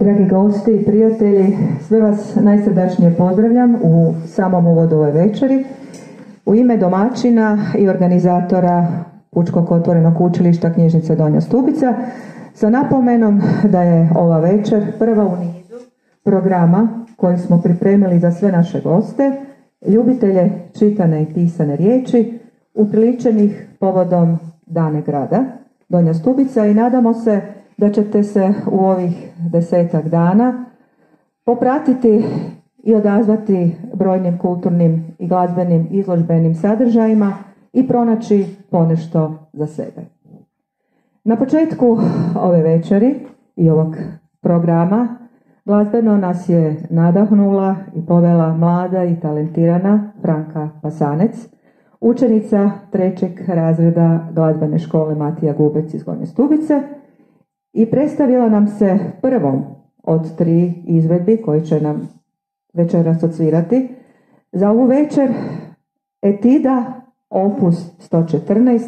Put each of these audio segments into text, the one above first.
Dragi gosti i prijatelji, sve vas najsrdačnije pozdravljam u samom uvodu ove večeri. U ime domaćina i organizatora Pučkog otvorenog učilišta Knjižnica Donja Stubica sa napomenom da je ova večer prva u nizu programa koji smo pripremili za sve naše goste, ljubitelje čitane i pisane riječi, upriličenih povodom Dane grada Donja Stubica, i nadamo se da ćete se u ovih 10-ak dana popratiti i odazvati brojnim kulturnim i glazbenim izložbenim sadržajima i pronaći ponešto za sebe. Na početku ove večeri i ovog programa glazbeno nas je nadahnula i povela mlada i talentirana Franka Pasanec, učenica 3. razreda glazbene škole Matija Gubec iz Donje Stubice, i predstavila nam se prvom od 3 izvedbi koji će nam večeras odsvirati. Za ovu večer Etida opus 114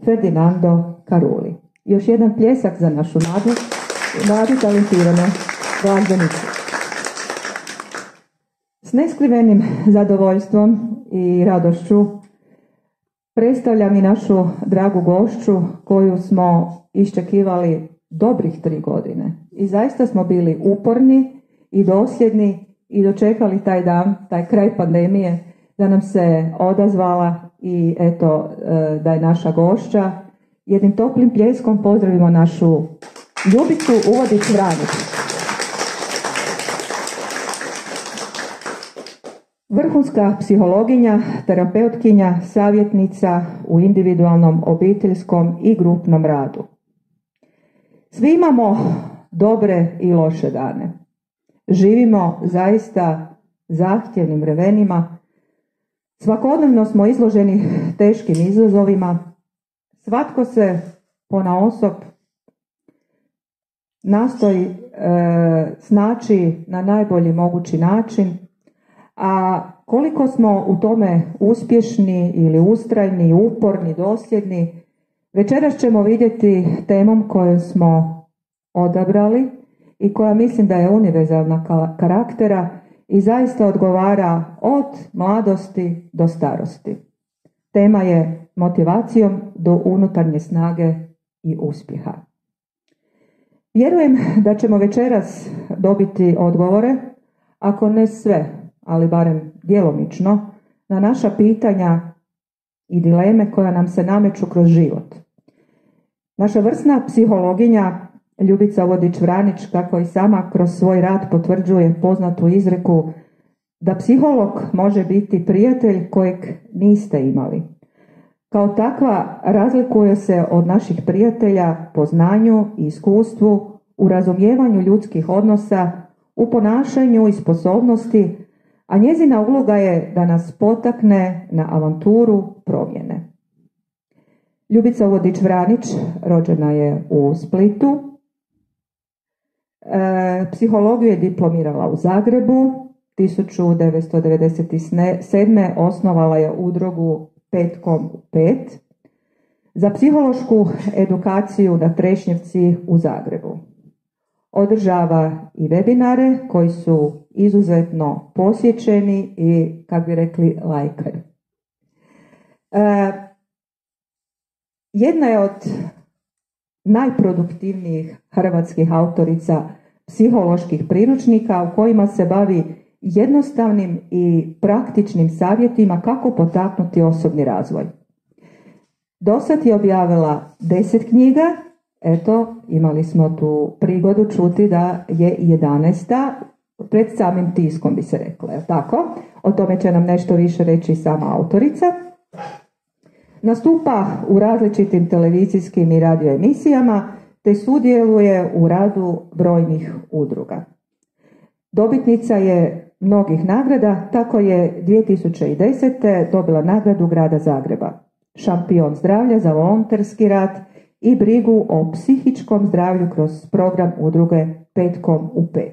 Ferdinando Carulli. Još jedan pljesak za našu mladu talentiranu glazbenicu. S neskrivenim zadovoljstvom i radošću predstavljam i našu dragu gošću koju smo iščekivali dobrih 3 godine. I zaista smo bili uporni i dosljedni i dočekali taj dan, taj kraj pandemije, da nam se odazvala i eto da je naša gošća. Jednim toplim pljeskom pozdravimo našu Ljubicu Uvodić-Vranić. Vrhunska psihologinja, terapeutkinja, savjetnica u individualnom, obiteljskom i grupnom radu. Svi imamo dobre i loše dane. Živimo zaista zahtjevnim vremenima. Svakodnevno smo izloženi teškim izazovima. Svatko se ponaosob nastoji snaći na najbolji mogući način, a koliko smo u tome uspješni ili ustrajni, uporni, dosljedni, večeras ćemo vidjeti temom koju smo odabrali i koja mislim da je univerzalna karaktera i zaista odgovara od mladosti do starosti. Tema je motivacijom do unutarnje snage i uspjeha. Vjerujem da ćemo večeras dobiti odgovore, ako ne sve, ali barem djelomično, na naša pitanja i dileme koja nam se nameću kroz život. Naša vrsna psihologinja Ljubica Uvodić-Vranić, kako i sama kroz svoj rad potvrđuje poznatu izreku da psiholog može biti prijatelj kojeg niste imali. Kao takva razlikuje se od naših prijatelja po znanju i iskustvu, u razumijevanju ljudskih odnosa, u ponašanju i sposobnosti, a njezina uloga je da nas potakne na avanturu promjene. Ljubica Uvodić-Vranić rođena je u Splitu. Psihologiju je diplomirala u Zagrebu. 1997. osnovala je udrugu Petkom u 5 za psihološku edukaciju na Trešnjevci u Zagrebu. Održava i webinare koji su izuzetno posjećeni i, kako bi rekli, lajkaju. Jedna je od najproduktivnijih hrvatskih autorica psiholoških priručnika u kojima se bavi jednostavnim i praktičnim savjetima kako potaknuti osobni razvoj. Dosad je objavila 10 knjiga, eto, imali smo tu prigodu čuti da je 11. pred samim tiskom, bi se reklo, je tako? O tome će nam nešto više reći sama autorica. Nastupa u različitim televizijskim i radio emisijama, te sudjeluje u radu brojnih udruga. Dobitnica je mnogih nagrada, tako je 2010. dobila nagradu Grada Zagreba, šampion zdravlja za volonterski rad i brigu o psihičkom zdravlju kroz program udruge Petkom u 5.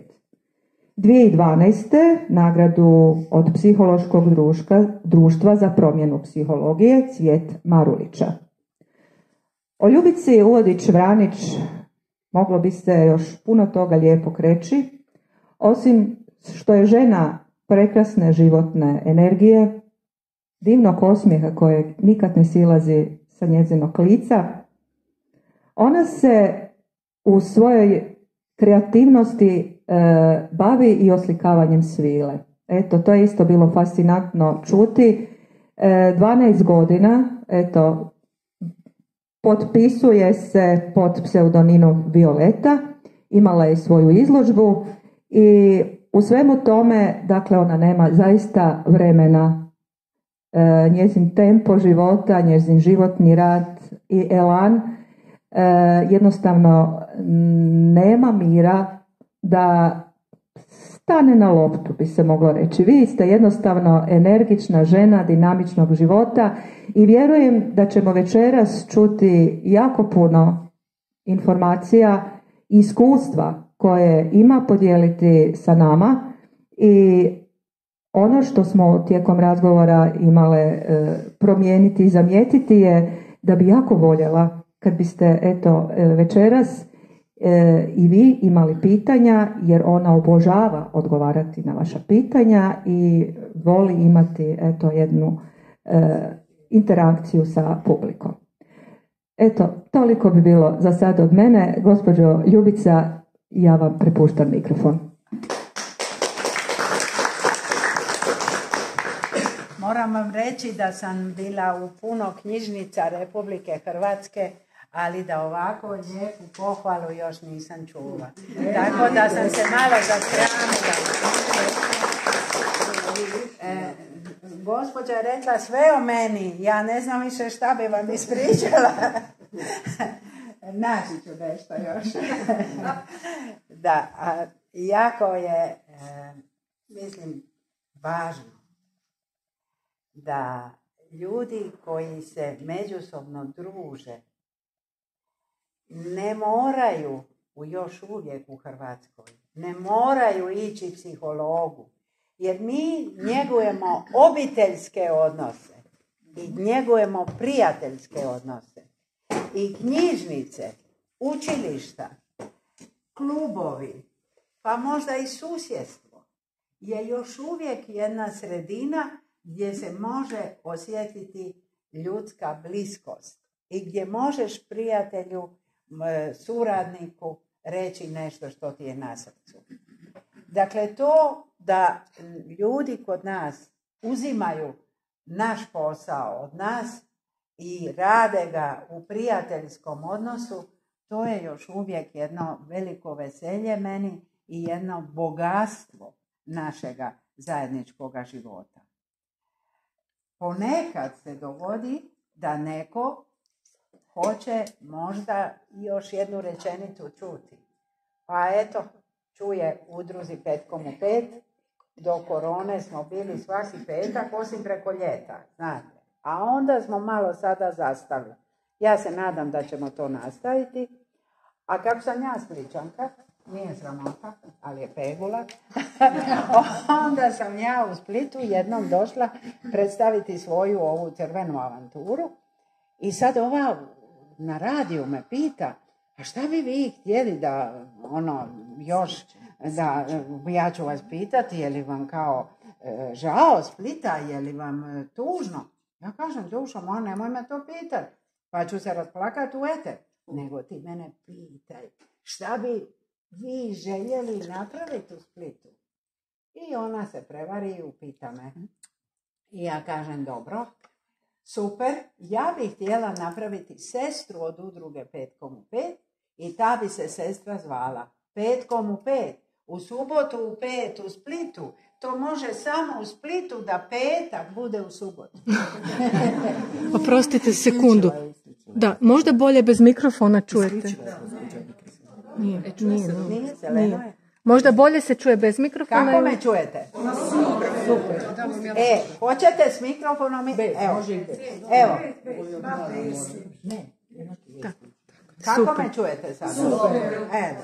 2012. nagradu od Psihološkog društva za promjenu psihologije Cvijet Marulića. O Ljubici Uvodić-Vranić Moglo bi se još puno toga lijepog reći. Osim što je žena prekrasne životne energije, divnog osmijeha koje nikad ne silazi sa njezinog lica, ona se u svojoj kreativnosti bavi i oslikavanjem svile. Eto, to je isto bilo fascinantno čuti. 12 godina, eto, potpisuje se pod pseudonimom Violeta, imala je svoju izložbu i u svemu tome, dakle, ona nema zaista vremena. Njezin tempo života, njezin životni rad i elan jednostavno nema mira da stane na loptu, bi se moglo reći. Vi ste jednostavno energična žena dinamičnog života i vjerujem da ćemo večeras čuti jako puno informacija i iskustva koje ima podijeliti sa nama i ono što smo tijekom razgovora imale promijeniti i zamijetiti je da bi jako voljela kad biste eto večeras i vi imali pitanja, jer ona obožava odgovarati na vaša pitanja i voli imati eto jednu interakciju sa publikom. Eto, toliko bi bilo za sad od mene. Gospođo Ljubica, ja vam prepuštam mikrofon. Moram vam reći da sam bila u puno knjižnica Republike Hrvatske, ali da ovako lijepu pohvalu još nisam čula. Tako da sam se malo zasramila. Gospođa je rekla sve o meni, ja ne znam više šta bi vam ispričala. Naći ću nešto još. Da, jako je, mislim, važno da ljudi koji se međusobno druže ne moraju, još uvijek u Hrvatskoj, ne moraju ići psihologu, jer mi njegujemo obiteljske odnose i njegujemo prijateljske odnose i knjižnice, učilišta, klubovi, pa možda i susjedstvo je još uvijek jedna sredina gdje se može osjetiti ljudska bliskost i gdje možeš prijatelju, suradniku reći nešto što ti je na srcu. Dakle, to da ljudi kod nas uzimaju naš posao od nas i rade ga u prijateljskom odnosu, to je još uvijek jedno veliko veselje meni i jedno bogatstvo našega zajedničkoga života. Ponekad se dogodi da neko hoće možda još jednu rečenicu čuti. Pa eto, čuje udruzi Petkom u 5, do korone smo bili svaki petak, osim preko ljeta, znate. A onda smo malo sada zastali. Ja se nadam da ćemo to nastaviti. A kako sam ja Spličanka, nije sramota, ali je pegula, onda sam ja u Splitu jednom došla predstaviti svoju ovu crvenu avanturu i sad ova na radiju me pita, a šta bi vi htjeli da, još, da ja ću vas pitati, je li vam kao žao Splita, je li vam tužno? Ja kažem, dušo, nemoj me to pitati, pa ću se rasplakati u eter. Nego ti mene pitaj, šta bi vi željeli napraviti u Splitu? I ona se prevari i upita me. I ja kažem, dobro, super, ja bih htjela napraviti sestru od udruge Petkom u 5 i ta bi se sestra zvala Petkom u 5. U subotu u 5 u Splitu. To može samo u Splitu da petak bude u subotu. Oprostite sekundu. Da, možda bolje bez mikrofona čujete. Nije. Možda bolje se čuje bez mikrofona. Kako me čujete? Super. Hoćete s mikrofonom? Evo. Kako me čujete sad?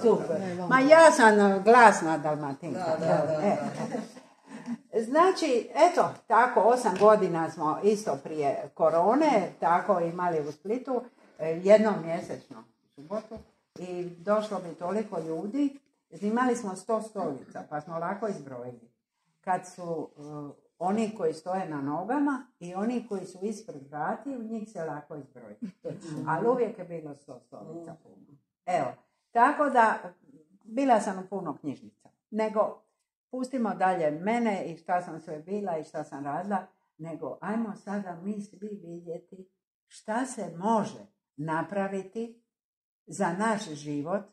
Super. Ma ja sam glasna Dalmatinka. Znači, eto, tako 8 godina smo isto prije korone, tako imali u Splitu, jednom mjesečno u subotu, i došlo bi toliko ljudi. Imali smo 100 stolica, pa smo lako izbrojili. Kad su oni koji stoje na nogama i oni koji su ispred vrati, u njih se lako izbrojiti. Ali uvijek je bilo 100 stolica puno. Evo, tako da bila sam u puno knjižnica. Nego, pustimo dalje mene i šta sam sve bila i šta sam radila, nego ajmo sada mi svi vidjeti šta se može napraviti za naš život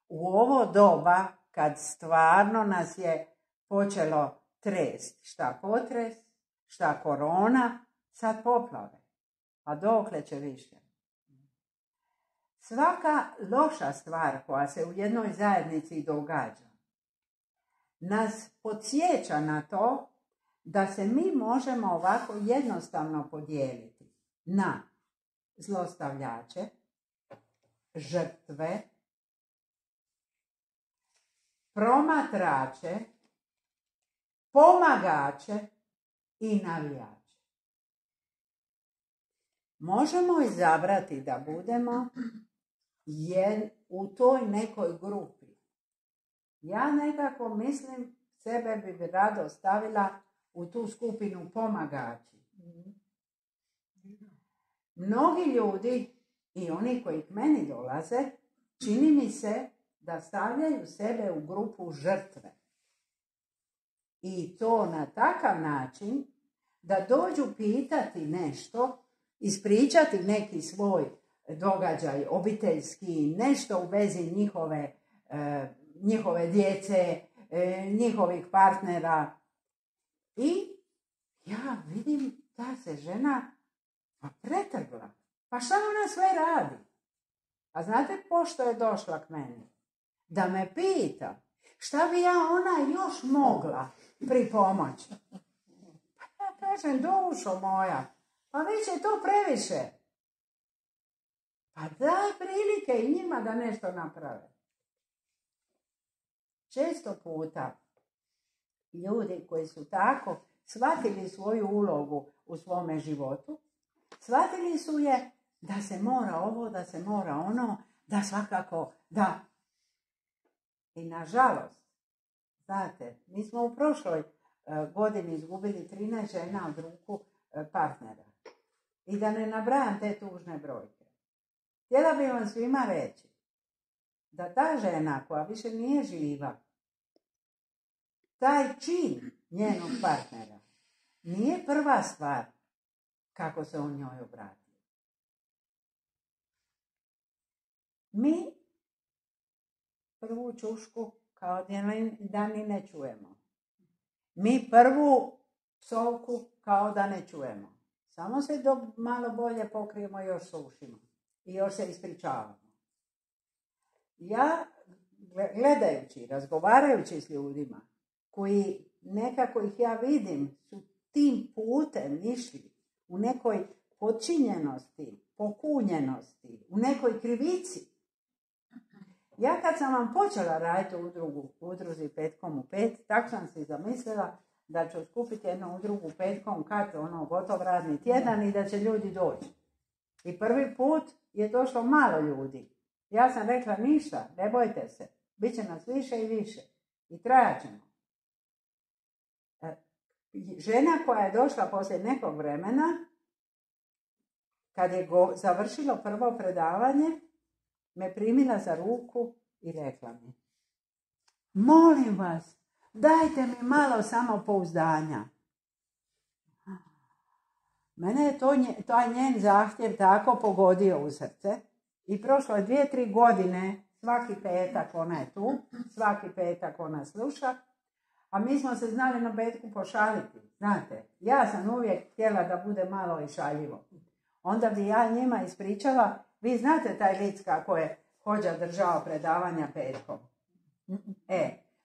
u ovo doba kad stvarno nas je počelo trest. Šta potres, šta korona, sad poplave. A dokle će više? Svaka loša stvar koja se u jednoj zajednici događa nas podsjeća na to da se mi možemo ovako jednostavno podijeliti na zlostavljače, žrtve, promatrače, pomagače i navijače. Možemo izabrati da budemo u toj nekoj grupi. Ja nekako mislim, sebe bi rado stavila u tu skupinu pomagači. Mnogi ljudi i oni koji k meni dolaze, čini mi se da stavljaju sebe u grupu žrtve. I to na takav način da dođu pitati nešto, ispričati neki svoj događaj obiteljski, nešto u vezi njihove djece, njihovih partnera. I ja vidim ta se žena pretrgla. Pa šta ona sve radi? A znate pošto je došla k meni? Da me pita šta bi ja ona još mogla pripomoći. Pa ja kažem, dušo moja, pa već je to previše. Pa daj prilike i njima da nešto naprave. Često puta ljudi koji su tako shvatili svoju ulogu u svome životu, shvatili su je da se mora ovo, da se mora ono, da svakako da. I nažalost, znate, mi smo u prošloj godini izgubili 13 žena od ruku partnera. I da ne nabrajam te tužne brojke. Htjela bih vam svima reći da ta žena koja više nije živa, taj čin njenog partnera nije prva stvar kako se on njoj obratio. Mi prvu čušku kao da ni ne čujemo. Mi prvu psovku kao da ne čujemo. Samo se malo bolje pokrijemo i još sušimo. I još se ispričavamo. Ja, gledajući, razgovarajući s ljudima, koji nekako ih ja vidim, su tim putem išli u nekoj podčinjenosti, pokunjenosti, u nekoj krivici. Ja kad sam vam počela raditi u udruzi Petkom u 5, tako sam si zamislila da ću skupiti jednu udrugu petkom kad gotov radni tjedan i da će ljudi doći. I prvi put je došlo malo ljudi. Ja sam rekla ništa, ne bojte se, bit će nas više i više. I trajat ćemo. Žena koja je došla poslije nekog vremena, kad je završilo prvo predavanje, me primila za ruku i rekla mi: molim vas, dajte mi malo samopouzdanja. Mene je taj njen zahtjev tako pogodio u srce i prošlo je 2-3 godine, svaki petak ona je tu, svaki petak ona sluša, a mi smo se znali na petku pošaliti. Znate, ja sam uvijek htjela da bude malo i šaljivo. Onda bi ja njima ispričala, vi znate taj vic kako je Hođa držao predavanja petkom.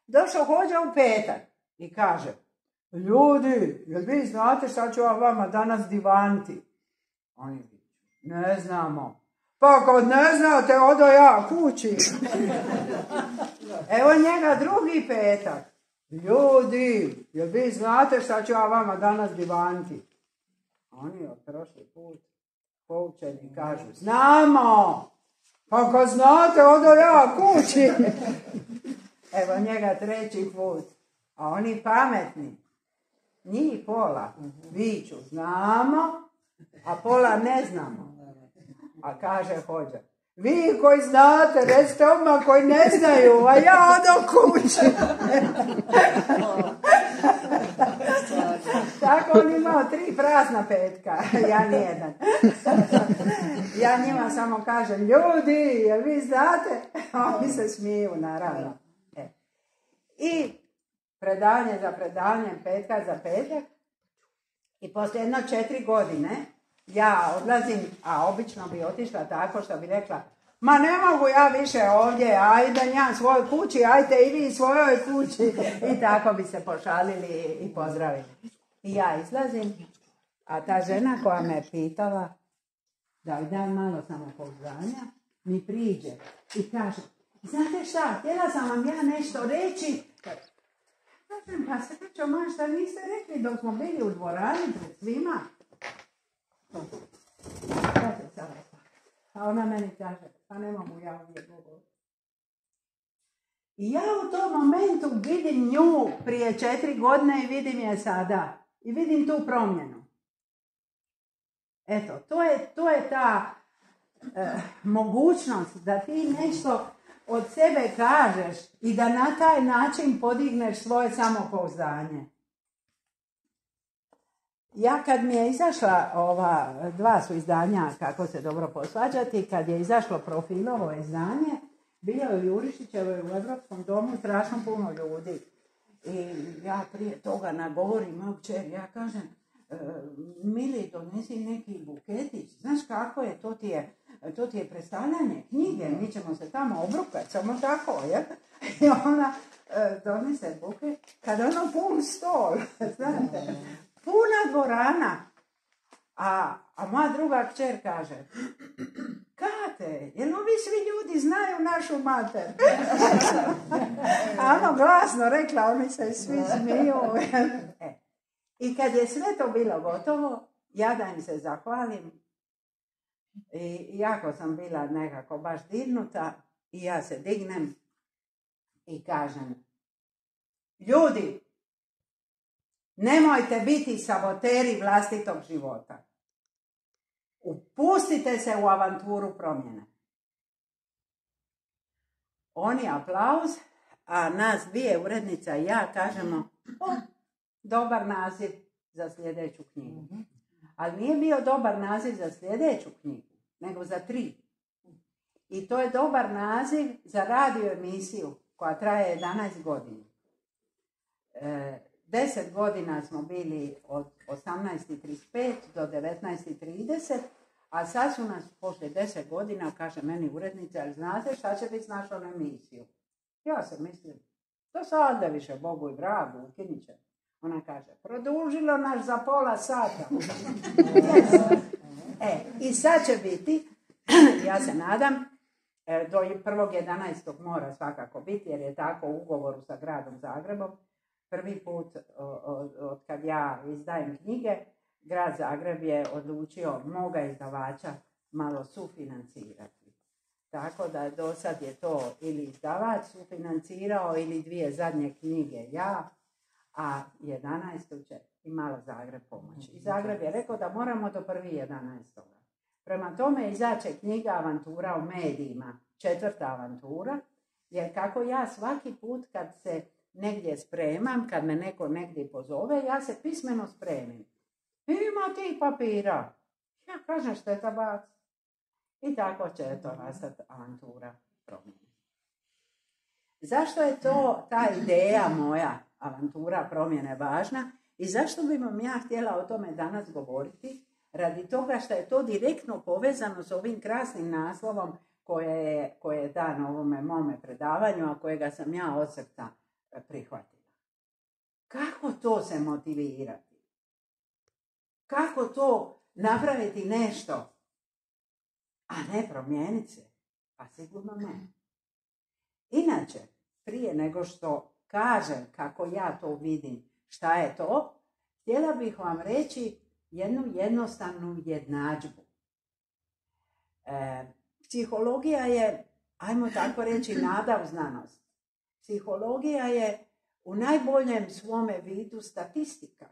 Došao Hođa u petak i kaže: ljudi, jel vi znate šta ću ja vama danas divanti? Oni bi: ne znamo. Pa kad ne znate, odo ja kući. Evo njega drugi petak. Ljudi, jel vi znate šta ću ja vama danas divanti? Oni od prošli put poučeni kažu: znamo. Pa kad znate, odo ja kući. Evo njega 3. put. A oni pametni. Njih pola viču znamo, a pola ne znamo. A kaže hođa, vi koji znate, recite odmah koji ne znaju, a ja odo kući. Tako on imao 3 prazna petka, ja nijedan. Ja njima samo kažem, ljudi, jel vi znate? Oni se smiju, naravno. I predavanje za predavanje, petka za petak. I poslije 4 godine ja odlazim, a obično bi otišla tako što bi rekla, ma ne mogu ja više ovdje, ajde ja svojoj kući, ajde i vi svojoj kući. I tako bi se pošalili i pozdravili. I ja izlazim, a ta žena koja me pitala da dam malo samopouzdanja, mi priđe i kaže, znate šta, htjela sam vam ja nešto reći. Kažem, pa srećo, ma šta niste rekli dok smo bili u dvorani pred svima? A ona meni kaže, pa ne mogu ja ovdje govoriti. I ja u tom momentu vidim nju prije 4 godine i vidim je sada. I vidim tu promjenu. Eto, to je ta mogućnost da ti nešto od sebe kažeš i da na taj način podigneš svoje samopouzdanje. Ja kad mi je izašla 2 su izdanja Kako se dobro posvađati, kad je izašlo Profilovo izdanje, bilo je u Jurišićevoj u Evropskom domu strašno puno ljudi. I ja prije toga nagovorim moju kćer, ja kažem, Mili, donesi neki buketić, znaš kako je, to ti je predstavljanje knjige, mi ćemo se tamo obrukati, samo tako, jel? I ona donese buket, kad ono pun stol, znate, puna dvorana. A moja druga kćer kaže, Kate, jel ovi svi ljudi znaju našu mater? A ono glasno rekla, oni se svi smiju. I kad je sve to bilo gotovo, ja da im se zahvalim. I jako sam bila nekako baš dirnuta i ja se dignem i kažem, ljudi, nemojte biti saboteri vlastitog života. Upustite se u avanturu promjene. Oni aplauz, a nas 2 urednica i ja kažemo, dobar naziv za sljedeću knjigu. Ali nije bio dobar naziv za sljedeću knjigu, nego za 3. I to je dobar naziv za radio emisiju koja traje 11 godina. 10 godina smo bili od 18.35 do 19.30, a sad su nas poslije 10 godina, kaže meni urednica, ali znate šta će biti s našom emisiju? Ja se mislim, to sad da više, Bogu i vragu, ukinit će. Ona kaže, produžilo nas za pola sata. I sad će biti, ja se nadam, do 1.11. mora svakako biti, jer je tako u ugovoru sa gradom Zagrebom. Prvi put od kad ja izdajem knjige, grad Zagreb je odlučio moga izdavača malo sufinancirati. Tako da do sad je to ili izdavač sufinancirao ili 2 zadnje knjige ja, a 11. će i malo Zagreb pomoći. I Zagreb je rekao da moramo do 1.11. Prema tome izaće knjiga Avantura u medijima, 4. avantura, jer kako ja svaki put kad se negdje spremam, kad me neko negdje pozove, ja se pismeno spremim. Ima ti papira. Ja kažem šteta bac. I tako će to nastati avantura promjene. Zašto je to ta ideja moja, avantura promjene, važna i zašto bi vam ja htjela o tome danas govoriti? Radi toga što je to direktno povezano s ovim krasnim naslovom koje je dan ovome mome predavanju, a kojega sam ja od srca prihvatila. Kako to se motivirati? Kako to napraviti nešto, a ne promijeniti se? Pa sigurno ne. Inače, prije nego što kažem kako ja to vidim, šta je to, htjela bih vam reći jednu jednostavnu jednadžbu. Psihologija je, ajmo tako reći, nada u znanost. Psihologija je u najboljem svome vidu statistika.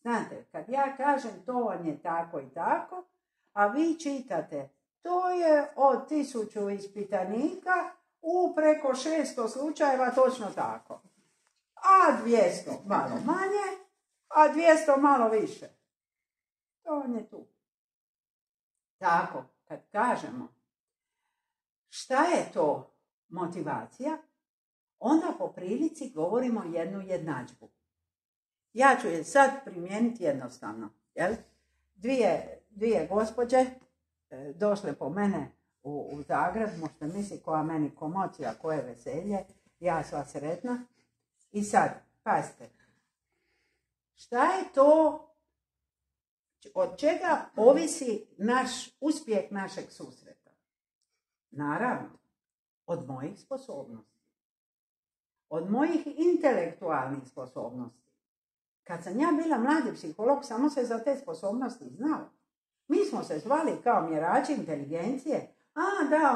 Znate, kad ja kažem to vam je tako i tako, a vi čitate, to je od 1000 ispitanika u preko 600 slučajeva točno tako. A 200 malo manje, a 200 malo više. To vam je tu. Tako, kad kažemo šta je to motivacija, onda po prilici govorimo jednu jednadžbu. Ja ću je sad primijeniti jednostavno. Jel? Dvije gospođe došle po mene u Zagreb, možete misliti koja meni komocija, koje veselje, ja sva sretna. I sad, pazite, šta je to, od čega ovisi uspjeh našeg susreta? Naravno, od mojih sposobnosti. Od mojih intelektualnih sposobnosti. Kad sam ja bila mladi psiholog, samo se za te sposobnosti znala. Mi smo se zvali kao mjerači inteligencije. A, da,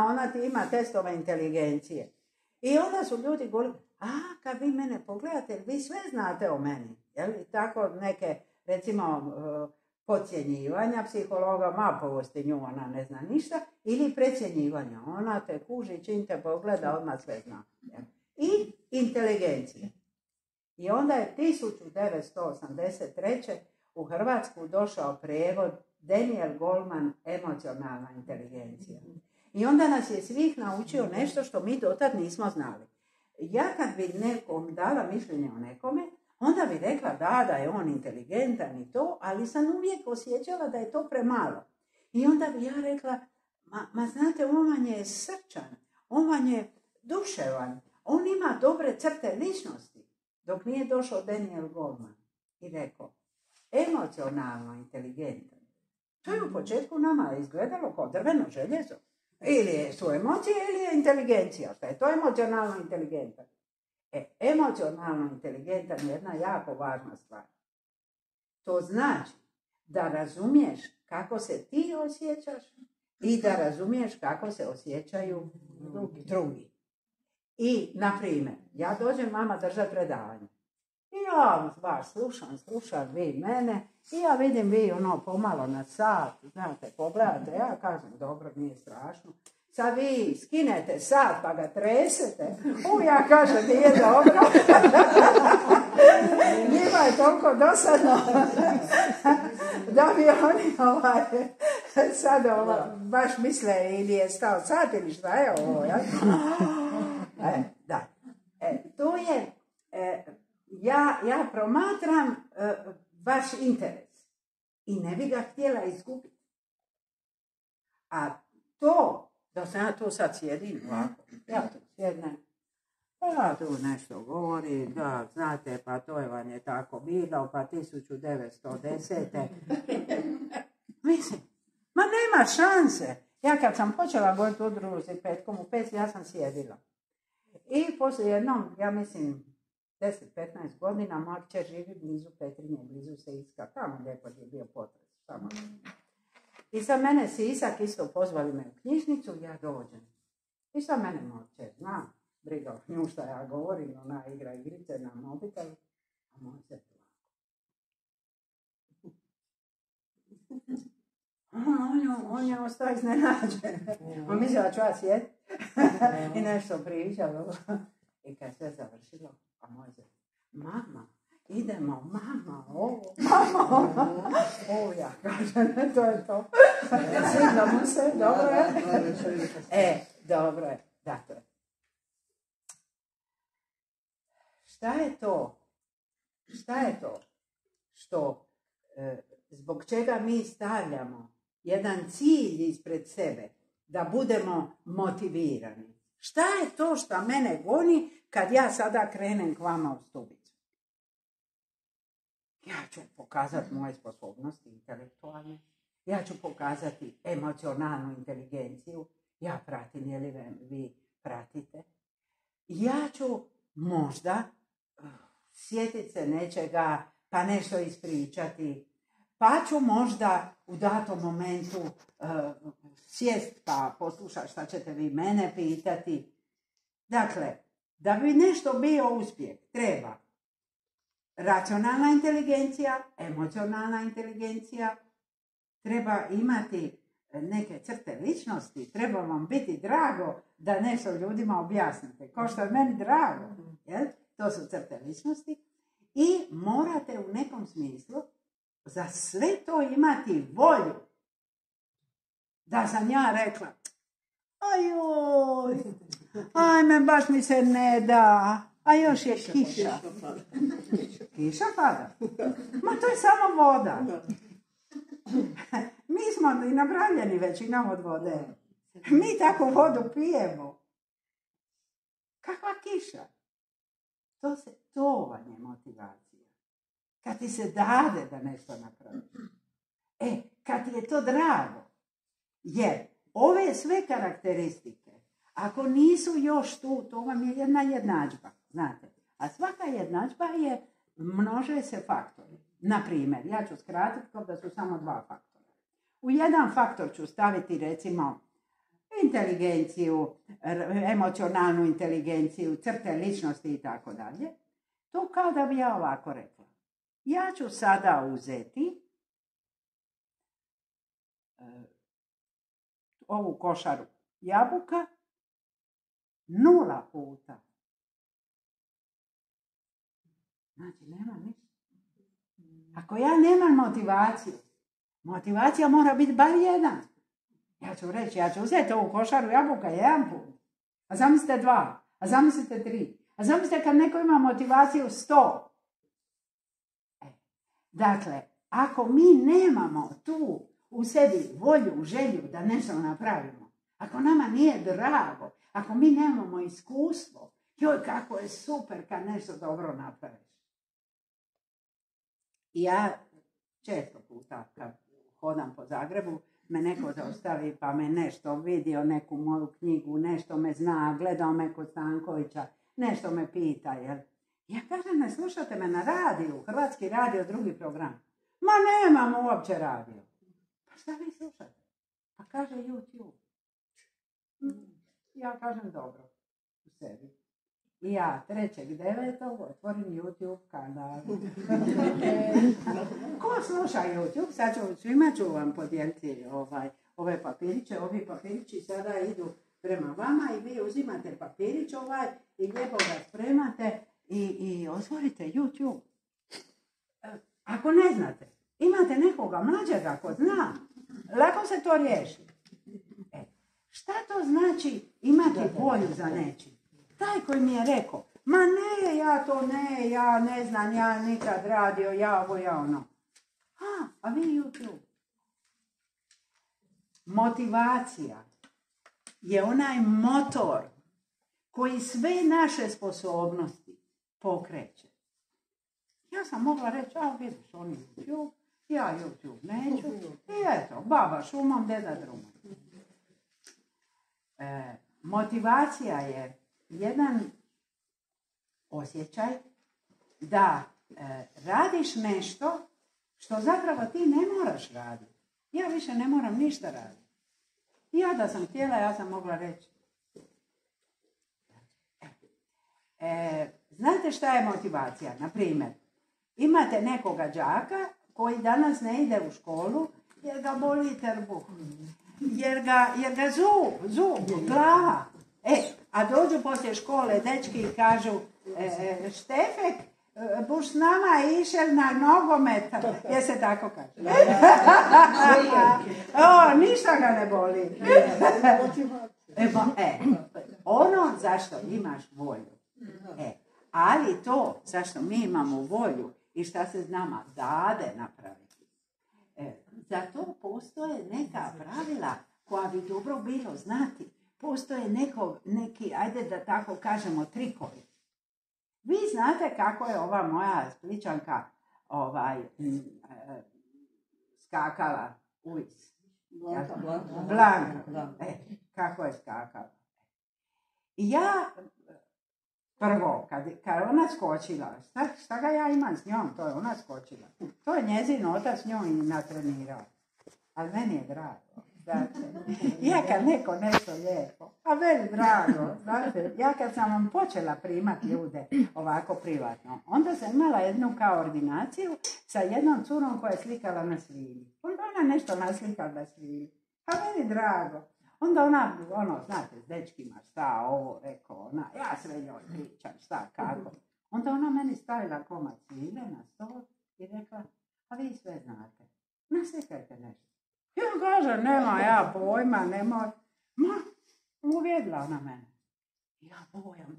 ona ti ima testove inteligencije. I onda su ljudi govorili, kad vi mene pogledate, vi sve znate o meni. Jel? Tako neke, recimo, podcjenjivanja psihologa, posti nju, ona ne zna ništa, ili precjenjivanja. Ona te kuži, čim te pogleda, odmah sve zna. Jel? I inteligencije. I onda je 1983. u Hrvatsku došao prijevod Daniel Goleman, emocionalna inteligencija. I onda nas je svih naučio nešto što mi dotad nismo znali. Ja kad bi nekom dala mišljenje o nekome, onda bi rekla da je on inteligentan i to, ali sam uvijek osjećala da je to premalo. I onda bi ja rekla, ma znate, on vam je srčan, on vam je duševan, on ima dobre crte ličnosti. Dok nije došao Daniel Goleman i rekao, emocionalno inteligentan. To je u početku nama izgledalo kao drveno željezo. Ili su emocije ili je inteligencija. Šta je to emocionalno inteligentan? Emocionalno inteligentan je jedna jako važna stvar. To znači da razumiješ kako se ti osjećaš i da razumiješ kako se osjećaju drugi. I, na primjer, ja dođem vama držati predavanje. I ja baš slušam vi mene i ja vidim vi pomalo na sat, znate, pogledate, ja kažem, dobro, nije strašno. Sad vi skinete sat pa ga tresete, ja kažem, nije dobro. Njima je toliko dosadno da bi oni sad baš misle ili je stao sat ili šta je ovo, ja? To je, ja promatram vaš interes i ne bi ga htjela izgubiti. A to, da sam ja tu sad sjedim ovako, ja tu sjednem, pa tu nešto govori, da, znate, pa to je vam je tako bilo, pa 1910. Mislim, ma nema šanse. Ja kad sam počela govoriti u udruzi petkom u 5, ja sam sjedila. I poslije jednom, ja mislim, 10-15 godina, moja kćer živi blizu Petrinje, blizu Siska. Tamo lijepo je bio potres. Tamo. I sad mene Sisak isto pozvali me u knjižnicu, ja dođem. I sad mene moja kćer zna, briga o nju šta ja govorim, ona igra igrice na mobitel, a moj se plako. On je ostao iznenađen. On mislila ću ja sjeti i nešto pričalo. I kad sve završilo, a moj se, mama, idemo, mama, ovo, ja kažem, to je to. Svidno mu se, dobro je. Dobro je, dakle. Šta je to što, zbog čega mi stavljamo jedan cilj ispred sebe, da budemo motivirani? Šta je to što mene goni kad ja sada krenem k vama u Stubicu? Ja ću pokazati moje sposobnosti intelektualne, ja ću pokazati emocionalnu inteligenciju, ja pratim, je li vi pratite? Ja ću možda sjetiti se nečega, pa nešto ispričati, pa ću možda u datom momentu sjest pa poslušati šta ćete vi mene pitati. Dakle, da bi nešto bio uspjeh, treba racionalna inteligencija, emocionalna inteligencija, treba imati neke crte ličnosti, treba vam biti drago da nešto ljudima objasnite. Kao što je meni drago, jel? To su crte ličnosti. I morate u nekom smislu za sve to imati volju. Da sam ja rekla, ajoj, ajme, baš mi se ne da, a još je kiša. Kiša pada. Ma to je samo voda. Mi smo i napravljeni većinom od vode. Mi takvu vodu pijemo. Kakva kiša? To vam je motivacija. Kad ti se dade da nešto napraviš. Kad ti je to drago. Jer ove sve karakteristike, ako nisu još tu, to vam je jedna jednadžba. Znate? A svaka jednadžba je, množe se faktori. Naprimjer, ja ću skratiti kao da su samo 2 faktora. U jedan faktor ću staviti, recimo, inteligenciju, emocionalnu inteligenciju, crte ličnosti i tako dalje. To kao da bi ja ovako rekla. Ja ću sada uzeti ovu košaru jabuka 0 puta. Znači, nema ništa. Ako ja nemam motivaciju, motivacija mora biti bar 1. Ja ću reći, ja ću uzeti ovu košaru jabuka 1 put. A zamislite 2. A zamislite 3. A zamislite kad neko ima motivaciju 100. Dakle, ako mi nemamo tu u sebi volju, želju da nešto napravimo, ako nama nije drago, ako mi nemamo iskustvo, joj kako je super kad nešto dobro napraviš. I ja često puta kad hodam po Zagrebu, me neko zaustavi pa me nešto vidio, neku moju knjigu, nešto me zna, gledao me kod Stankovića, nešto me pita, jel? Ja kažem, ne slušate me na radiju, Hrvatski radio, drugi program. Ma nemam uopće radio. Pa šta vi slušate? Pa kaže YouTube. Ja kažem dobro, u sebi. I ja 3.9. otvorim YouTube kanal. Ko sluša YouTube? Sad svima ću vam podijeliti ove papiriće. Ovi papirići sada idu prema vama i vi uzimate papirić i lijepo ga spremate i otvorite YouTube. Ako ne znate, imate nekoga mlađega ko zna, lako se to riješi. Šta to znači imati volju za nečim? Taj koji mi je rekao, ma ne, ja ne znam, ja nikad radio, ja ovo, ja ono. A vi YouTube. Motivacija je onaj motor koji sve naše sposobnosti pokreće. Ja sam mogla reći, vidiš, oni YouTube, ja YouTube neću, i eto, baba šumom, deda drumom. Motivacija je jedan osjećaj da radiš nešto što zapravo ti ne moraš raditi. Ja više ne moram ništa raditi. Ja da sam htjela, ja sam mogla reći. Znate šta je motivacija? Naprimjer, imate nekoga đaka koji danas ne ide u školu jer ga boli trbuh. Jer ga zub, glava. A dođu poslije škole dečki i kažu, Štefek, buš s nama išel na nogomet. Je se tako kaže? Ništa ga ne boli. Ono zašto imaš volju. Ali to zašto mi imamo volju i šta se nama dade napraviti. Za to postoje neka pravila koja bi dobro bilo znati. Postoje neki, ajde da tako kažemo, trikovi. Vi znate kako je ova moja Spličanka skakala uvis. Blanka. Kako je skakala. I ja prvo, kad ona skočila, šta ga ja imam s njom, to je ona skočila. To je njezin otac s njom i natrenirao. Ali meni je drago. Znate, ja kad neko nešto lijepo, a meni drago, znate, ja kad sam vam počela primati ljude ovako privatno, onda sam imala jednu kao ordinaciju sa jednom curom koja je slikala na svinji. Onda ona nešto naslikala na svinji, a meni drago. Onda ona, znate, s dečkima, šta ovo, rekao ona, ja sve njoj pričam, šta, kako. Onda ona meni stavila komad svile na stol i rekla, a vi sve znate, naslikajte nešto. Ja kažem, nema ja pojma, nemoj. Ma, uvjedla ona mene. Ja bojam,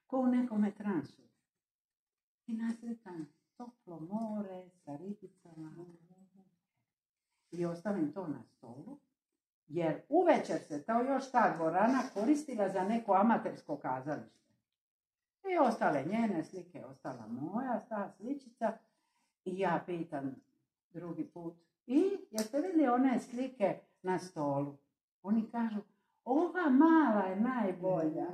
ko u nekome transu. I naslikam toplo more sa ribicama. I ostavim to na stolu. Jer uvečer se to još ta dvorana koristila za neko amatersko kazalište. I ostale njene slike, ostala moja, ta sličica. I ja pitam drugi put, i jeste vidjeli one slike na stolu? Oni kažu, ova mala je najbolja.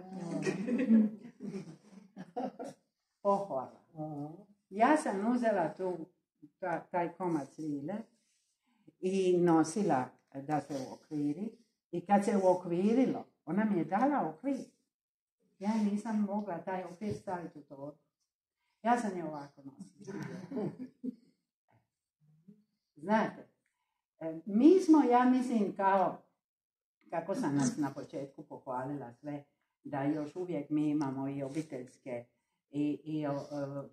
Pohvala. Ja sam uzela taj komad svile i nosila da se uokviri. I kad se uokvirilo, ona mi je dala okvir. Ja nisam mogla taj okvir staviti u torbu. Ja sam je ovako nosila. Znate, mi smo, ja mislim, kako sam nas na početku pohvalila sve, da još uvijek mi imamo i obiteljske, i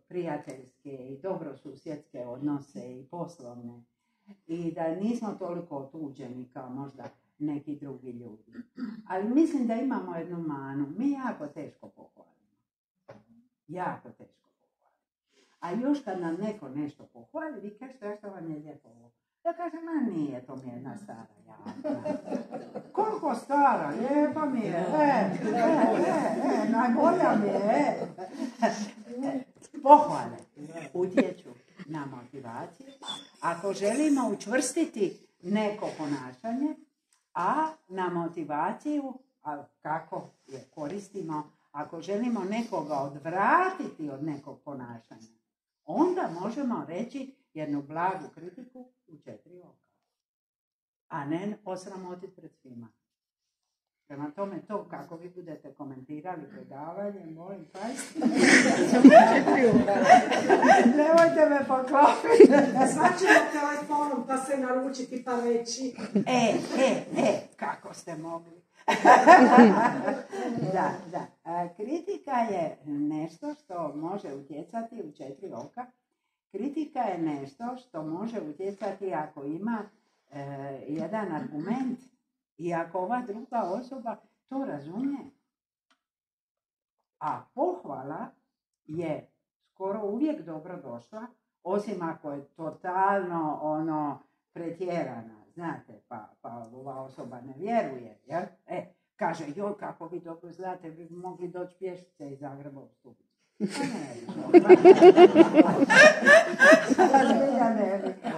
prijateljske, i dobrosusjedske odnose, i poslovne, i da nismo toliko otuđeni kao možda neki drugi ljudi. Ali mislim da imamo jednu manu, mi jako teško pohvalimo. Jako teško. A još kad nam neko nešto pohvali, vi kažete, što vam je lijepo ovo? Ja kažem, ma nije, to mi je jedna stara jaka. Koliko stara? Lijepa mi je. Najbolja mi je. Pohvale utječu na motivaciju. Ako želimo učvrstiti neko ponašanje, a na motivaciju, a kako je koristimo, ako želimo nekoga odvratiti od nekog ponašanja, onda možemo reći jednu blagu kritiku u 4 oka. A ne osramotiti pred svima. Prema tome, to kako vi budete komentirali predavanje, molim, pazite. Nemojte me poklopiti. Svačemo telefonom pa se naručiti pa reći. Kako ste mogli. Da. Kritika je nešto što može utjecati u 4 oka. Kritika je nešto što može utjecati ako ima jedan argument i ako ova druga osoba to razumije. A pohvala je skoro uvijek dobro došla, osim ako je totalno pretjerana, znate, pa ova osoba ne vjeruje, jel? Kaže, joj, kako vi dobro znate, vi mogli doći pješice iz Zagreba u Stubicu.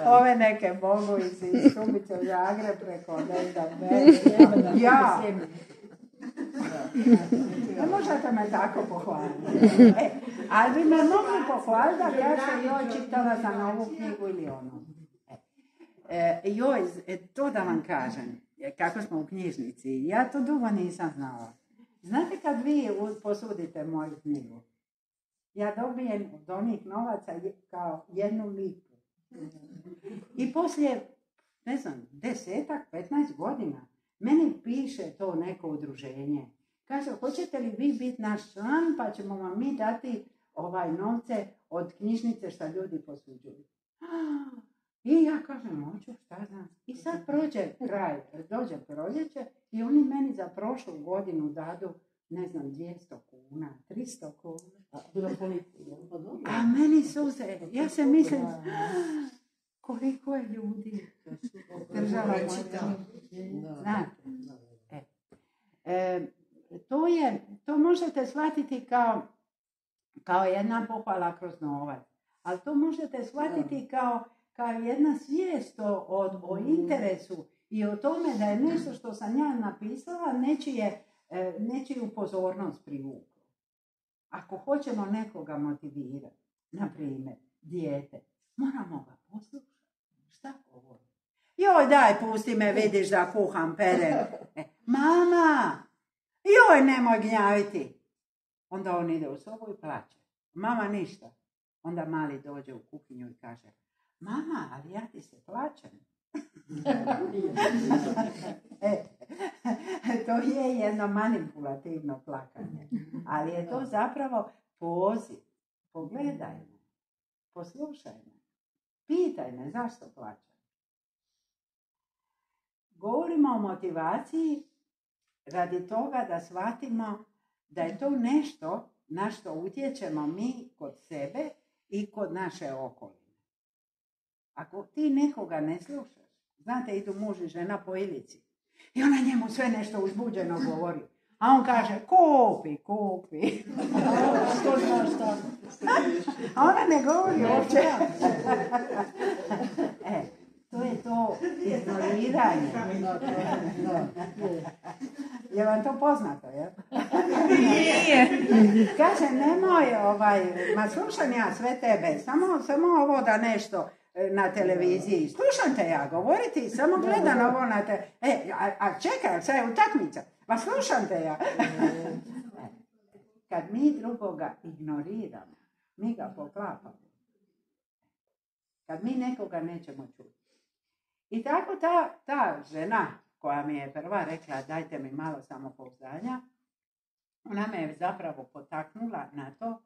Ove neke mogu iz Stubice u Zagreb preko ne znam ja. Ne možete me tako pohvaliti. Ali bi me mogli pohvaliti da kaže, joj, čitala sam ovu knjigu ili ono. To da vam kažem, kako smo u knjižnici, ja to dugo nisam znala. Znate kad vi posudite moju knjigu, ja dobijem od onih novaca kao 1 lipu. I poslije, 10-15 godina, meni piše to neko udruženje. Kaže, hoćete li vi biti naš član, pa ćemo vam mi dati novce od knjižnice što ljudi posuđuju. I ja kažem, hoću, šta znam. I sad dođe proljeće i oni meni za prošlu godinu dadu, 200 kuna, 300 kuna. A meni suze, ja se mislim, koliko je ljudi držala moja. Znate. To možete shvatiti kao jedna pohvala kroz novac. Ali to možete shvatiti kao jedna svijest o interesu i o tome da je nešto što sam ja napisala nečiju pozornost privuklo. Ako hoćemo nekoga motivirati, na primjer, dijete, moramo ga poslušati. Šta govori? Joj, daj, pusti me, vidiš da kuham, perem. Mama, joj, nemoj gnjaviti. Onda on ide u sobu i plače. Mama ništa. Onda mali dođe u kuhinju i kaže, mama, ali ja ti se plačem. To je jedno manipulativno plakanje. Ali je to zapravo poziv. Pogledaj me. Poslušaj me. Pitaj me zašto plačem. Govorimo o motivaciji radi toga da shvatimo da je to nešto na što utječemo mi kod sebe i kod naše okoline. Ako ti nekoga ne slušaš, znate, idu muž i žena po ilici i ona njemu sve nešto uzbuđeno govori, a on kaže, kupi. A ona ne govori uopće. To je to ignoriranje. Je vam to poznato, je? Nije. Kaže, nemoj, ma slušam ja sve tebe, samo ovo da nešto na televiziji. Slušam te ja govoriti, samo gledam ovo na te. A čekaj, sad je utakmica. Ma slušam te ja. Kad mi drugoga ignoriramo, mi ga poklapamo. Kad mi nekoga nećemo čuti. I tako ta žena koja mi je prva rekla dajte mi malo samopouzdanja, ona me je zapravo potaknula na to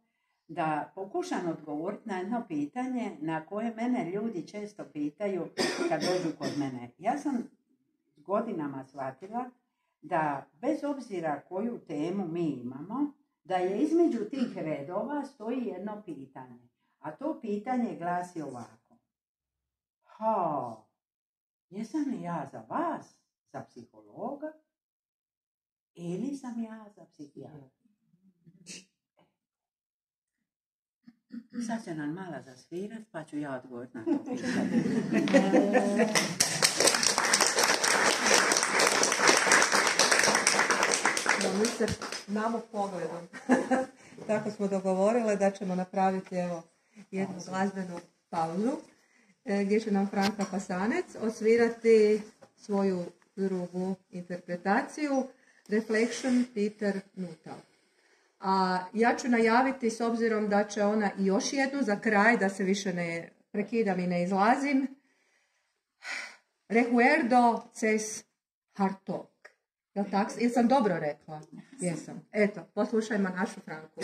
da pokušam odgovoriti na jedno pitanje na koje mene ljudi često pitaju kad dođu kod mene. Ja sam godinama shvatila da bez obzira koju temu mi imamo, da je između tih redova stoji jedno pitanje. A to pitanje glasi ovako. Jesam li ja za vas, za psihologa, ili sam ja za psihijatra? Sad će nam mala zasvirat, pa ću ja odgovoriti na to pitanje. Mi se znamo pogledom. Tako smo dogovorile da ćemo napraviti jednu glazbenu pauzu gdje će nam Franka Pasanec odsvirati svoju drugu interpretaciju Reflection Peter Nuttall. A ja ću najaviti, s obzirom da će ona i još jednu za kraj, da se više ne prekidam i ne izlazim, Recuerdo ces Hartog. Jel sam dobro rekla? Jesam. Eto, poslušajmo našu Franku.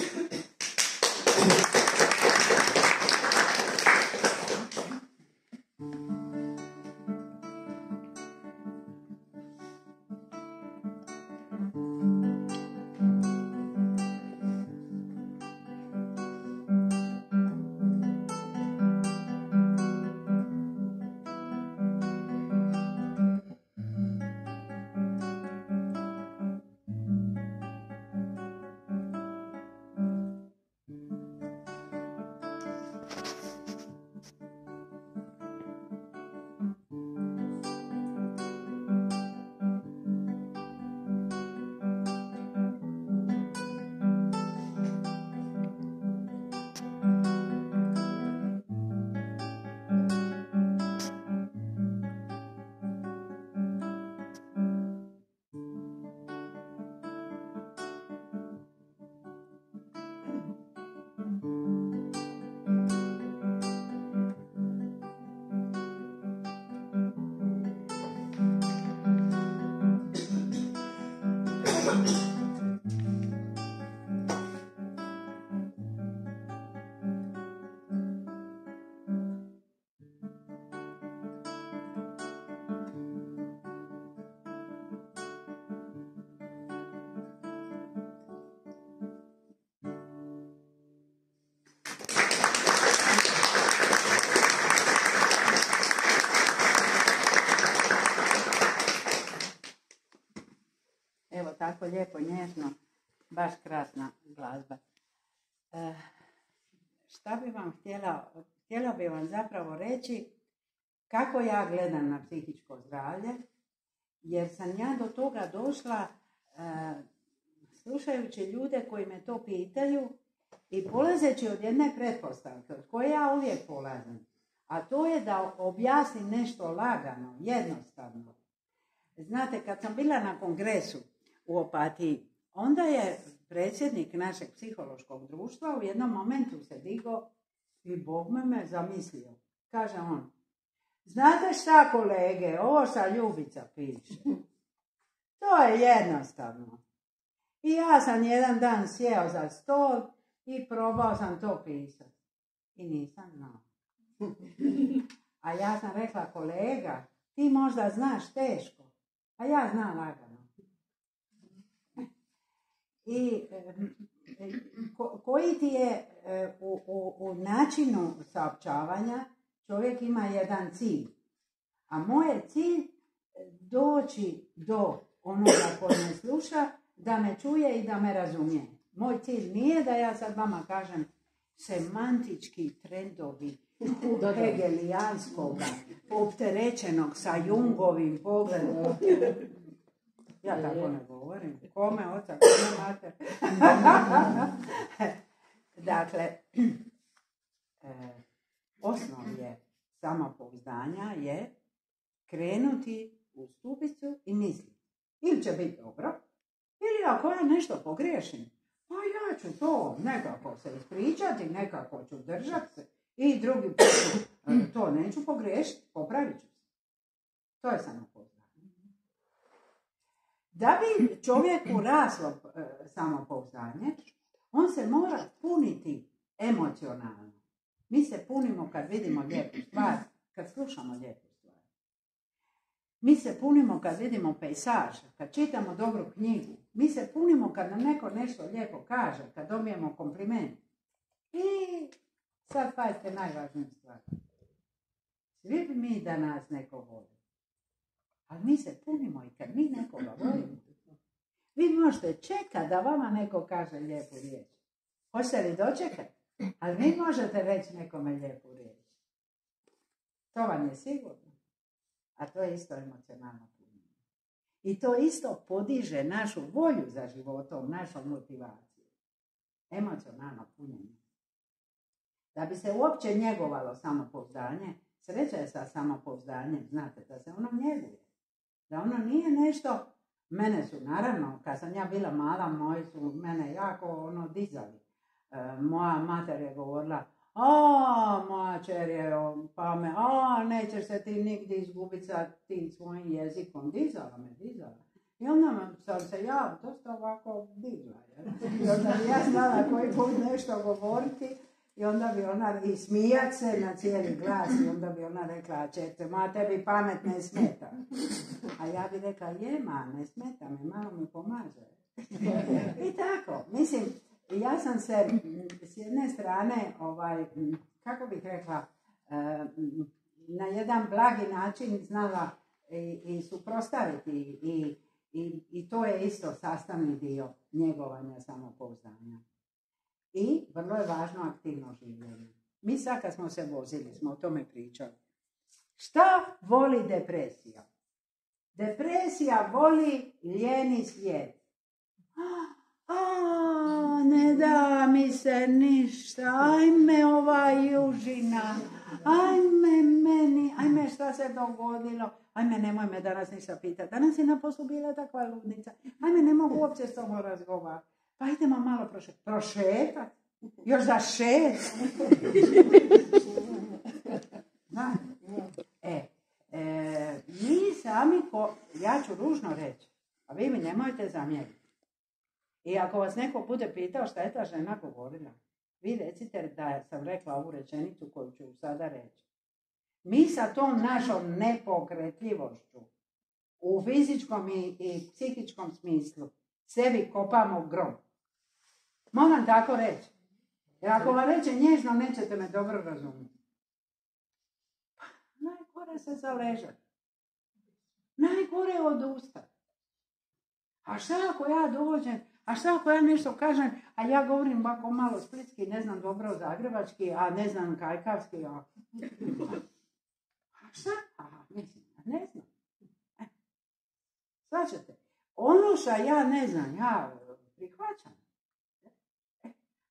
Tako lijepo, nježno, baš krasna glazba. Šta bi vam htjela bi vam zapravo reći kako ja gledam na psihičko zdravlje, jer sam ja do toga došla slušajući ljude koji me to pitaju i polazeći od jedne pretpostavke od koje ja uvijek polazim. A to je da objasni nešto lagano, jednostavno. Znate, kad sam bila na kongresu u Opatiji, onda je predsjednik našeg psihološkog društva u jednom momentu se digao i Bog me zamislio. Kaže on, znate šta kolege, ovo sa Ljubica piše. To je jednostavno. I ja sam jedan dan sjeo za stol i probao sam to pisati. I nisam znao. A ja sam rekla, kolega, ti možda znaš teško, a ja znam lagano. I koji ti je u načinu saopćavanja, čovjek ima jedan cilj. A moj je cilj doći do onoga koji me sluša, da me čuje i da me razumije. Moj cilj nije da ja sad vama kažem semantički trendovi hegelijanskoga, opterećenog sa Jungovim pogledom. Ja tako ne govorim. Kome oca, kome mater. Dakle, osnov je samopouzdanja je krenuti u stupicu i misliti. Ili će biti dobro, ili ako ja nešto pogriješim, pa ja ću to nekako se ispričati, nekako ću držati se i drugi put to neću pogriješiti, popravit ću se. To je samopouzdanje. Da bi čovjeku raslo samopouzdanje, on se mora puniti emocionalno. Mi se punimo kad vidimo lijepu stvar, kad slušamo lijepu stvar. Mi se punimo kad vidimo pejsaž, kad čitamo dobru knjigu. Mi se punimo kad nam neko nešto lijepo kaže, kad dobijemo kompliment. I sad pazite najvažniju stvar. Svi bi mi da nas neko voli. Ali mi se punimo i kad mi nekoga volimo. Vi možete čekati da vama neko kaže lijepu riječ. Hoćete li dočekati? Ali vi možete reći nekome lijepu riječ. To vam je sigurno. A to je isto emocionalno punjenje. I to isto podiže našu volju za životom, našu motivaciju. Emocionalno punjenje. Da bi se uopće njegovalo samopouzdanje, sreća je sa samopouzdanjem, znate, da se ono njeguje. Da ono nije nešto, mene su naravno, kad sam ja bila mala, moji su mene jako dizali. Moja mater je govorila, moja čer je pamet, nećeš se ti nigdje izgubiti sa tim svojim jezikom. Dizala me. I onda sam se ja dosta ovako digla. I onda bi ja znala koji put nešto govoriti. I onda bi ona i smijat se na cijeli glas i onda bi ona rekla, čete, tebi pamet ne smeta. A ja bi rekla, ne smeta me, malo mi pomaže. I tako, mislim, ja sam se s jedne strane, kako bih rekla, na jedan blagi način znala i suprotstaviti i to je isto sastavni dio njegovanja samopouzdanja. I vrlo je važno aktivno življenje. Mi sad kad smo se vozili, smo o tome pričali. Šta voli depresija? Depresija voli lijeni svijet. Ne da mi se ništa, ajme ova južina, ajme meni, ajme šta se dogodilo, ajme nemoj me danas ništa pitati, danas je na poslu bila takva ludnica, ajme ne mogu uopće s tobom razgovarati, pa idemo malo prošetati, još za 6. Mi sami, ja ću ružno reći, a vi mi nemojte zamjeriti. I ako vas neko bude pitao šta je ta žena govorila, vi recite da sam rekla ovu rečenicu koju ću sada reći. Mi sa tom našom nepokretljivošću u fizičkom i psihičkom smislu sebi kopamo grob. Moram tako reći. Jer ako vam reče nježno, nećete me dobro razumjeti. Najgore se zaležati. Najgore odustati. A šta ako ja dođem, a šta ako ja nešto kažem, a ja govorim ovako malo splitski, ne znam dobro zagrebački, a ne znam kajkavski, a šta? Mislim, ne znam. Svačate, ono što ja ne znam, ja prihvaćam.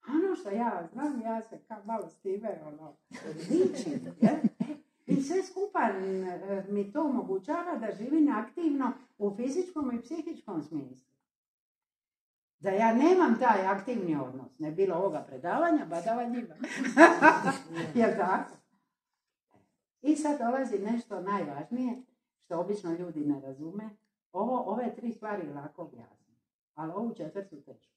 Ono što ja znam, ja se kao malo s time dičim. I sve skupa mi to omogućava da živim aktivno u fizičkom i psihičkom smislu. Da ja nemam taj aktivni odnos. Ne bilo ovoga predavanja, badava njiva. Jel tako? I sad dolazi nešto najvažnije, što obično ljudi ne razume. Ove 3 stvari lako objasnim. Ali ovu 4. teško.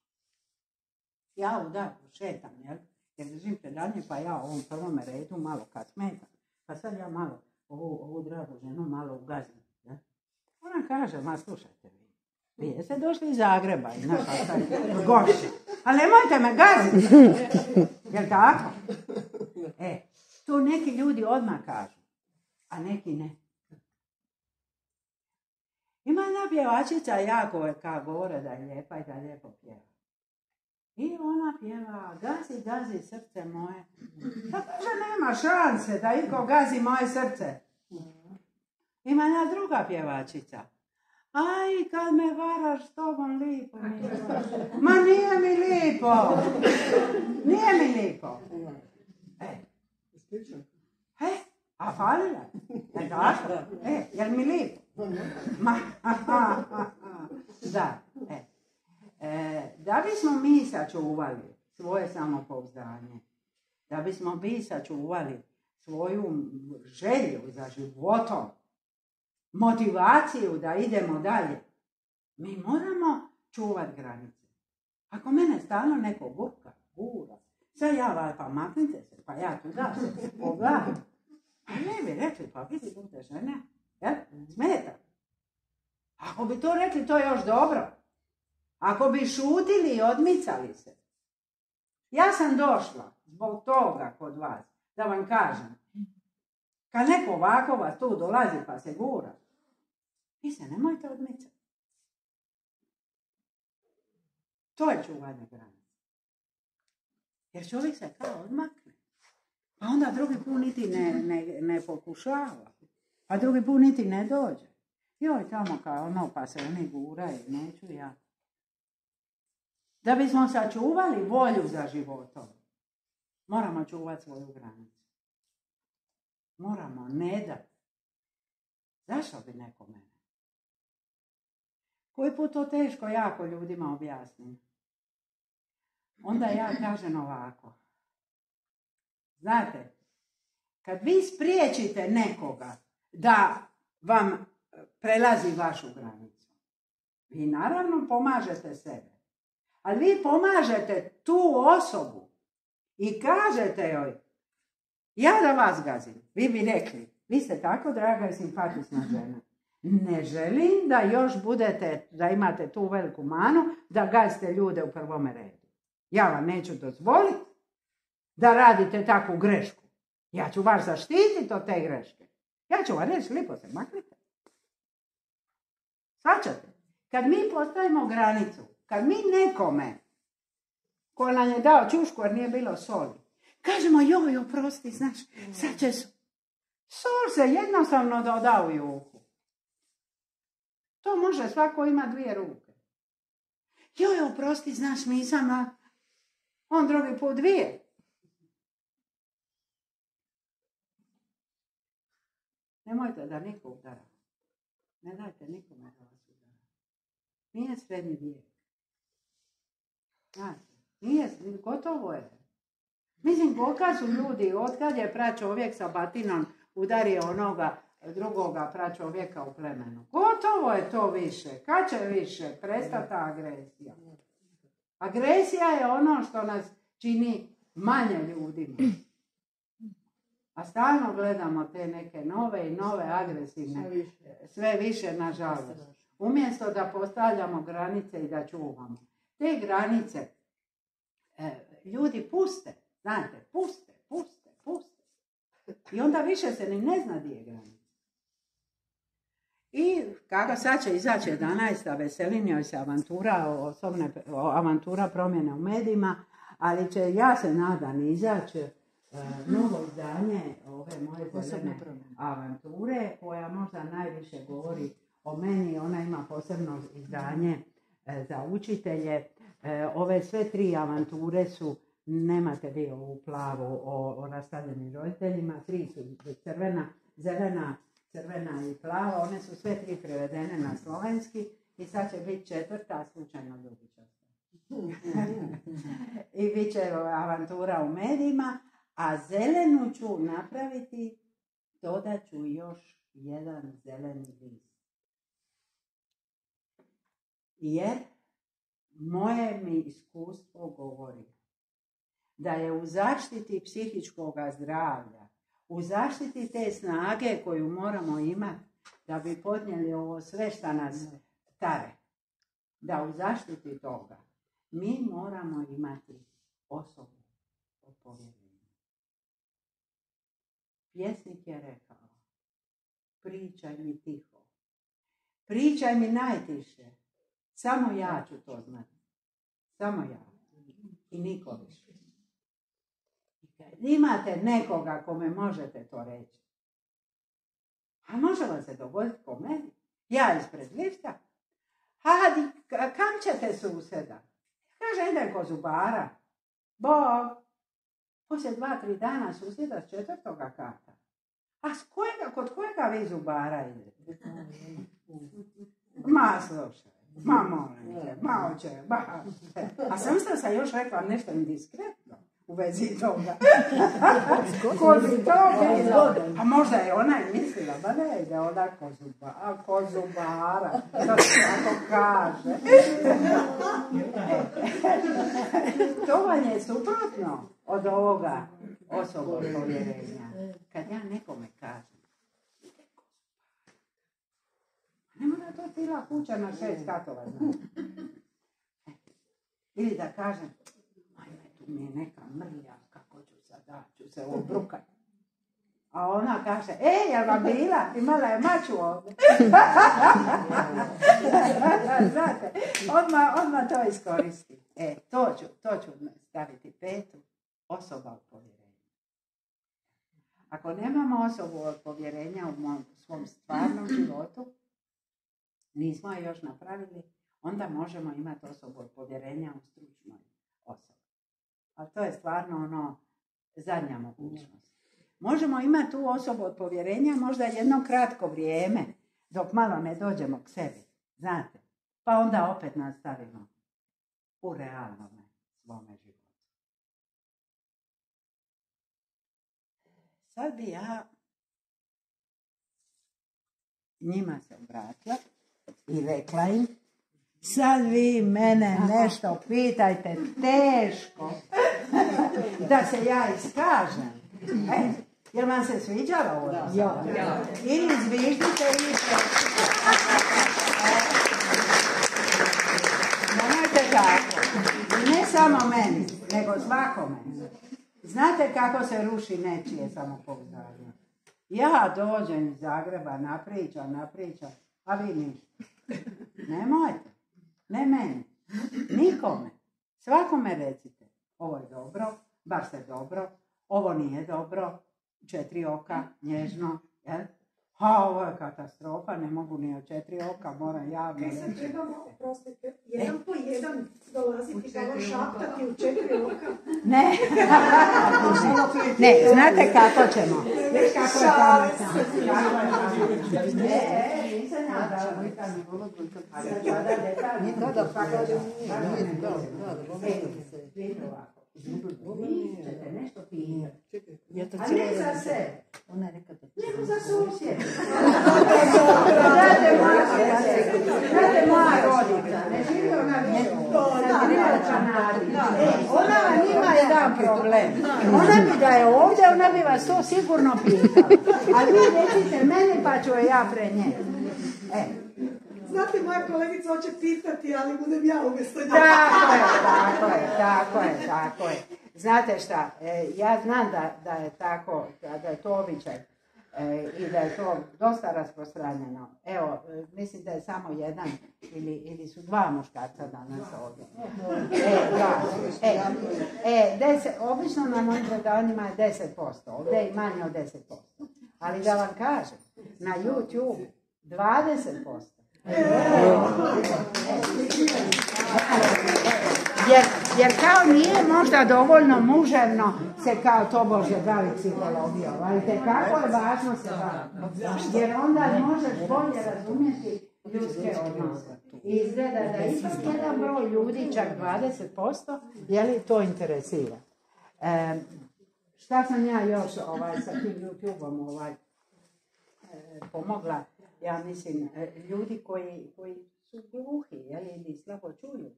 Ja u dahu šetam, jel? Jer držim predavanje, pa ja u ovom prvom redu malo kad smetam. Pa sad ja malo ovu dragu ženu malo ugazim. Ja? Ona kaže, ma slušajte vi. Vi jeste došli iz Zagreba i naša gošće. Ali nemojte me gaziti. Jel tako? Tu neki ljudi odmah kažu, a neki ne. Ima jedna pjevačica jako, kao govore da je lijepa i da lijepo pjeva. I ona pjeva, gazi, gazi srce moje. Pa kaže, nema šanse da iko gazi moje srce. Ima jedna druga pjevačica. Aj, kad me varaš, to vam lipo mi je. Ma nije mi lipo. Nije mi lipo. A falila? Jel mi lipo? Da. Da bismo mi sačuvali svoje samopouzdanje, da bismo mi sačuvali svoju želju za životom, motivaciju da idemo dalje, mi moramo čuvati granice. Ako mene stalno neko gura, sad ja pa maknite se, pa ja tu da se pogledam. Pa ne bi rekli, pa vidi bude žene, smeta. Ako bi to rekli, to je još dobro. Ako bi šutili i odmicali se. Ja sam došla zbog toga kod vas, da vam kažem. Kad neko ovako vas tu dolazi pa se gura, vi se nemojte odmicati. To je čuvanje granica. Jer čovjek se kao odmakne. Pa onda drugi put niti ne pokušava. A drugi put niti ne dođe. Joj, tamo kao ono, pa se oni guraju, neću ja. Da bismo sačuvali volju za životom, moramo čuvati svoju granicu. Moramo ne dati. Zašto bi neko mene? Koji put to teško jako ljudima objasnim. Onda ja kažem ovako. Znate, kad vi spriječite nekoga da vam prelazi vašu granicu, vi naravno pomažete sebe. Ali vi pomažete tu osobu i kažete joj, ja da vas gazim. Vi bi rekli, vi ste tako draga i simpatična žena. Ne želim da još budete, da imate tu veliku manu, da gazite ljude u prvome redu. Ja vam neću dozvoliti da radite takvu grešku. Ja ću vas zaštititi od te greške. Ja ću vam reći, lipo se maknite. Svačate? Kad mi postavimo granicu, kad mi nekome, ko nam je dao čušku jer nije bilo soli, kažemo, joj, oprosti, znaš, sad će sol se jednostavno doda u juhu. To može svako ima 2 ruke. Joj, oprosti, znaš, nisam, a on drugi put 2. Nemojte da niko udara. Ne dajte nikome da vas udara. Nije srednji vijek. Znači, nije, gotovo je. Mislim, kolika su ljudi, otkad je pračovjek sa batinom udario onoga drugoga pračovjeka u plemenu. Gotovo je to više. Kad će više prestati agresija? Agresija je ono što nas čini manje ljudima. A stalno gledamo te neke nove i nove agresivne, sve više nažalost. Umjesto da postavljamo granice i da čuvamo. Te granice ljudi puste, znate, puste. I onda više se ni ne zna gdje je granica. I kako sad će izaći 11. veselinjoj se avantura promjene u medijima, ali će, ja se nadam, izaći novo izdanje ove moje zelene avanture, koja možda najviše govori o meni. Ona ima posebno izdanje za učitelje. Ove sve 3 avanture su, nemate vi ovu plavu o rastavljenim roditeljima, 3 su crvena, zelena, crvena i plava, one su sve 3 prevedene na slovenski i sad će biti 4. slučajno ljubičasta. I bit će avantura u medijima, a zelenu ću napraviti, dodat ću još jedan zeleni list. Jer moje mi iskustvo govori da je u zaštiti psihičkog zdravlja, u zaštiti te snage koju moramo imati da bi podnijeli ovo sve što nas tare, da u zaštiti toga mi moramo imati osobu od povjerenja. Pjesnik je rekao, pričaj mi tiho, pričaj mi najtiše, samo ja ću to znati, samo ja i niko više. Imate nekoga kome možete to reći. A može vam se dogoditi po meni? Ja ispred lifta. Hadi, kam ćete suseda? Kaže, idem kod zubara. Bog. Poslije 2-3 dana susjeda s 4. kata. A kod kojega vi zubara idete? Ma slušaj, ma molim te, ma oče, ba. A sam se još rekla nešto indiskretno u vezi toga. Ko bi to bilo? A možda je ona i mislila, ba ne ide ona kod zubara. To se tako kaže. To vam je suprotno od ovoga osobnog povjerenja. Kad ja nekome kažem, ne mora to cijela kuća na 6 katova, znači. Ili da kažem, ajme, tu mi je neka mrlja, kako ću sada, ću se obrukati. A ona kaže, jel vam bila? Imala je maču ovdje. Znate, odmah to iskoristi. To ću staviti 5. osoba od povjerenja. Ako nemamo osobu od povjerenja u svom stvarnom životu, nismo je još napravili, onda možemo imati osobu od povjerenja u stručnoj osobi. A to je stvarno zadnja mogućnost. Možemo imati tu osobu od povjerenja možda jedno kratko vrijeme, dok malo ne dođemo k sebi, znate. Pa onda opet nastavimo u realnome svome životu. Sad bi ja njima se obratila i rekla im, sad vi mene nešto pitajte teško da se ja iskažem. Jel vam se sviđalo ovo? Ja. Ili zviždite ili nemojte tako. Ne samo meni, nego svakome. Znate kako se ruši nečije samopouzdanje? Ja dođem iz Zagreba, napričam, a vi ništa. Nemojte. Ne meni. Nikome. Svakome recite. Ovo je dobro, baš ste dobro. Ovo nije dobro. 4 oka, nježno. Jel? A ovo je katastrofa, ne mogu ni od 4 oka, moram javno reći. Sad trebamo, prostite, jedan po jedan dolaziti kao šaptati u 4 oka. Ne. Ne, znate kako ćemo? Viš kako je pametno. Nisam nadala. Vi ćete nešto pitati. A ne za sebe. Nego za susjede. Znate moja rodica, ne živi ona više. Ona vam ima jedan problem. Ona bi da je ovdje, ona bi vas to sigurno pitala. A vi recite meni pa ću je ja pred nje. Znate, moja kolegica hoće pitati, ali budem ja umjesto nje. Tako je. Znate šta, ja znam da je tako, da je to običaj i da je to dosta rasprostranjeno. Evo, mislim da je samo jedan ili su 2 muškarca danas ovdje. Obično na mojim predavanjima je 10%, ovdje je i manje od 10%. Ali da vam kažem, na YouTube 20%. Jer kao nije možda dovoljno muževno se kao tobože bavi psihologijom, ali kako je važno se baviti. Jer onda možeš bolje razumjeti ljudske odnose. I izgleda da ipak jedan broj ljudi, čak 20%, je li to interesira. Šta sam ja još sa tim YouTube-om pomogla? Ja mislim, ljudi koji su gluhi, ili slabo čuju,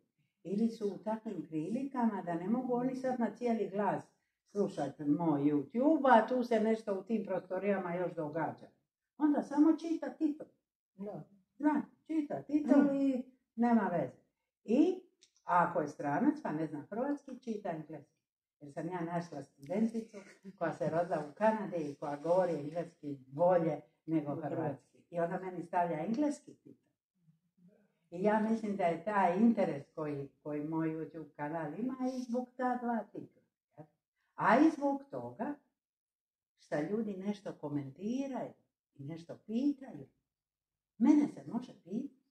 ili su u takvim prilikama da ne mogu oni sad na cijeli glas slušati moj YouTube, a tu se nešto u tim prostorijama još događa. Onda samo čita titul. Čita titul i nema veze. I ako je stranac, pa ne zna hrvatski, čita engleski. Jer sam ja našla studenticu koja se rodila u Kanadi i koja govori engleski bolje nego hrvatski. I ona meni stavlja engleski titul. I ja mislim da je taj interes koji moj YouTube kanal ima i zbog ta dva titula. A i zbog toga što ljudi nešto komentiraju i nešto pitaju. Mene se može pitati.